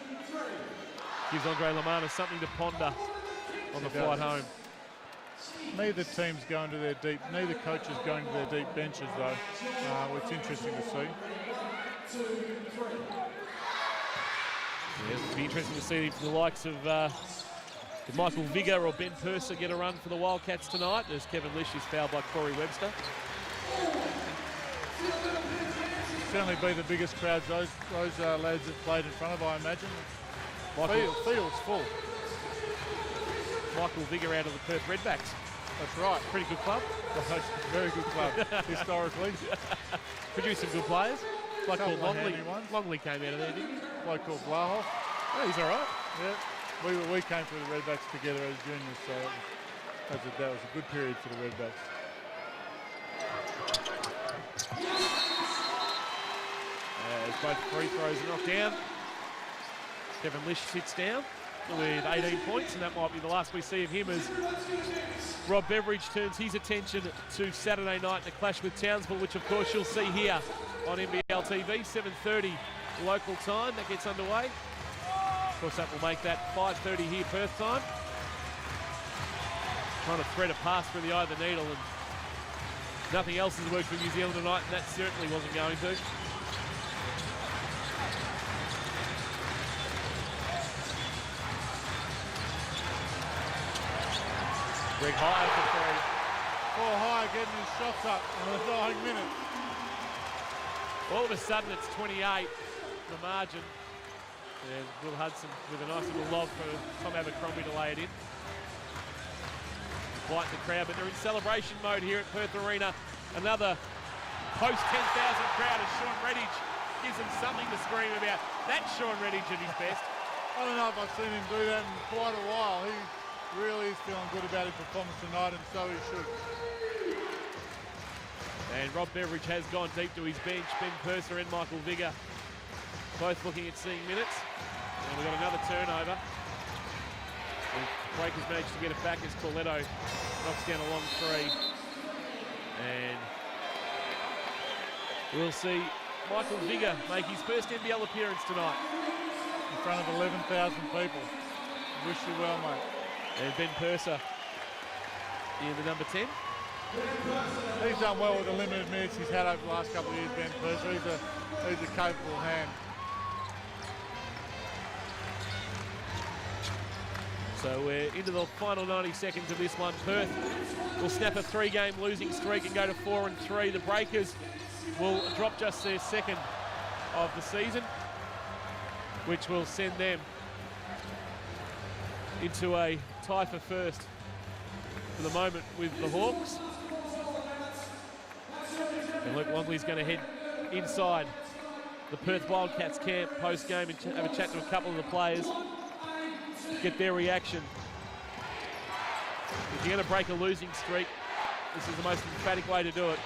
Gives Andre Lamana something to ponder on the flight home.
Neither team's going to their deep, neither coach is going to their deep benches though, which is interesting to see.
Yeah, it'll be interesting to see if the likes of Michael Vigor or Ben Purser get a run for the Wildcats tonight, as Kevin Lish is fouled by Corey Webster.
Certainly be the biggest crowds those lads have played in front of, I imagine. Field's full.
Michael Vigor out of the Perth Redbacks.
That's right.
Pretty good club.
Very good club, historically.
Produced some good players. Like called Longley. Longley came out of there, didn't he?
Bloke called Blahoff.
Oh, he's all right.
Yeah. We came through the Redbacks together as juniors, so that was a good period for the Redbacks.
As both free throws are knocked down, Kevin Lish sits down with 18 points, and that might be the last we see of him as Rob Beveridge turns his attention to Saturday night in a clash with Townsville, which of course you'll see here on NBL TV, 7:30 local time. That gets underway. Of course, that will make that 5:30 here Perth time. Trying to thread a pass through the eye of the needle, and nothing else has worked for New Zealand tonight, and that certainly wasn't going to. Greg Hire for three.
Paul Hire getting his shots up in the dying minutes.
All of a sudden it's 28, the margin. And Will Hudson with a nice little lob for Tom Abercrombie to lay it in. Quiet the crowd, but they're in celebration mode here at Perth Arena. Another post 10,000 crowd as Sean Redditch gives them something to scream about. That's Sean Redditch at his best.
I don't know if I've seen him do that in quite a while. He really is feeling good about his performance tonight, and so he should.
And Rob Beveridge has gone deep to his bench. Ben Purser and Michael Vigor both looking at seeing minutes. And we've got another turnover. The Breakers managed to get it back as Corletto knocks down a long three. And we'll see Michael Vigor make his first NBL appearance tonight.
In front of 11,000 people. Wish you well, mate.
And Ben Purser in the number 10.
He's done well with the limited minutes he's had over the last couple of years, Ben Perth. He's a capable hand.
So we're into the final 90 seconds of this one. Perth will snap a 3-game losing streak and go to 4-3. The Breakers will drop just their second of the season, which will send them into a tie for first for the moment with the Hawks. And Luke Longley's going to head inside the Perth Wildcats camp post-game and have a chat to a couple of the players, get their reaction. If you're going to break a losing streak, this is the most emphatic way to do it.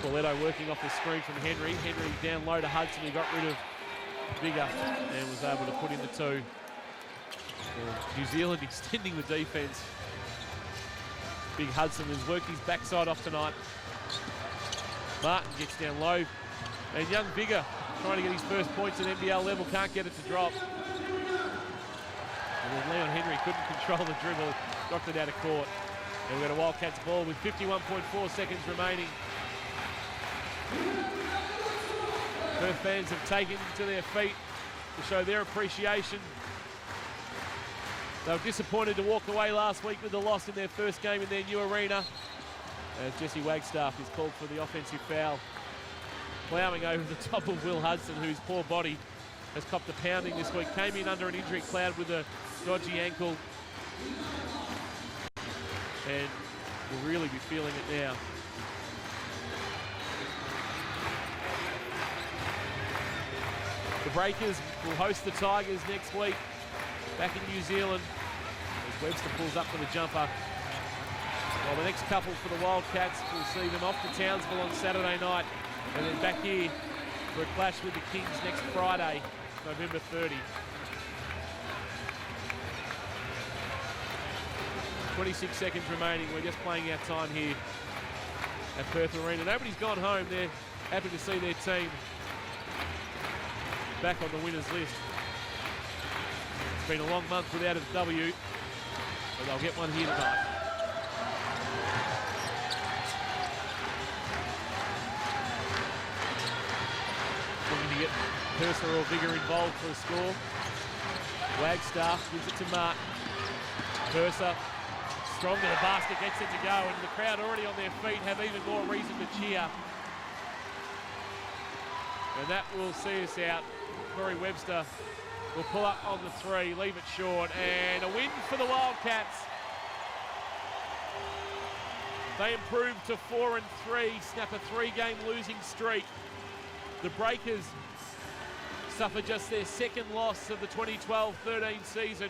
Pauletto working off the screen from Henry. Henry down low to Hudson, who got rid of Bigger and was able to put in the two. New Zealand extending the defence. Big Hudson has worked his backside off tonight. Martin gets down low. And young Bigger trying to get his first points at NBL level, can't get it to drop. And then Leon Henry couldn't control the dribble, knocked it out of court. And we've got a Wildcats ball with 51.4 seconds remaining. Perth fans have taken to their feet to show their appreciation. They were disappointed to walk away last week with the loss in their first game in their new arena, as Jesse Wagstaff is called for the offensive foul, ploughing over the top of Will Hudson, whose poor body has copped a pounding this week. Came in under an injury cloud with a dodgy ankle and will really be feeling it now. The Breakers will host the Tigers next week back in New Zealand as Webster pulls up for the jumper. While the next couple for the Wildcats will see them off to Townsville on Saturday night and then back here for a clash with the Kings next Friday, November 30. 26 seconds remaining. We're just playing our time here at Perth Arena. Nobody's gone home. They're happy to see their team back on the winners list. It's been a long month without a W, but they'll get one here tonight. Looking to get Purser or Bigger involved for a score. Wagstaff gives it to Martin. Purser, strong to the basket, gets it to go, and the crowd already on their feet have even more reason to cheer. And that will see us out. Corey Webster will pull up on the three, leave it short, and a win for the Wildcats. They improve to 4-3, snap a 3-game losing streak. The Breakers suffer just their second loss of the 2012-13 season.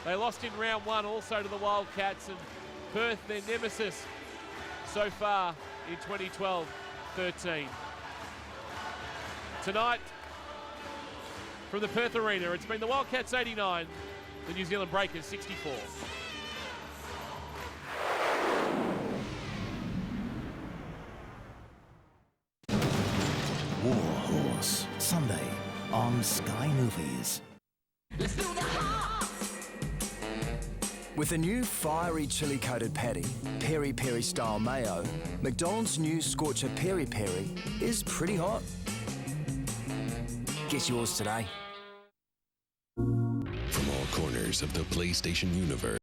They lost in round one also to the Wildcats, and Perth, their nemesis so far in 2012-13. Tonight, from the Perth Arena, it's been the Wildcats 89, the New Zealand Breakers 64.
War Horse, Sunday on Sky Movies.
Let's do the hearts.
With a new fiery chili-coated patty, peri-peri style mayo, McDonald's new Scorcher peri-peri is pretty hot. Get yours today.
From all corners of the PlayStation universe.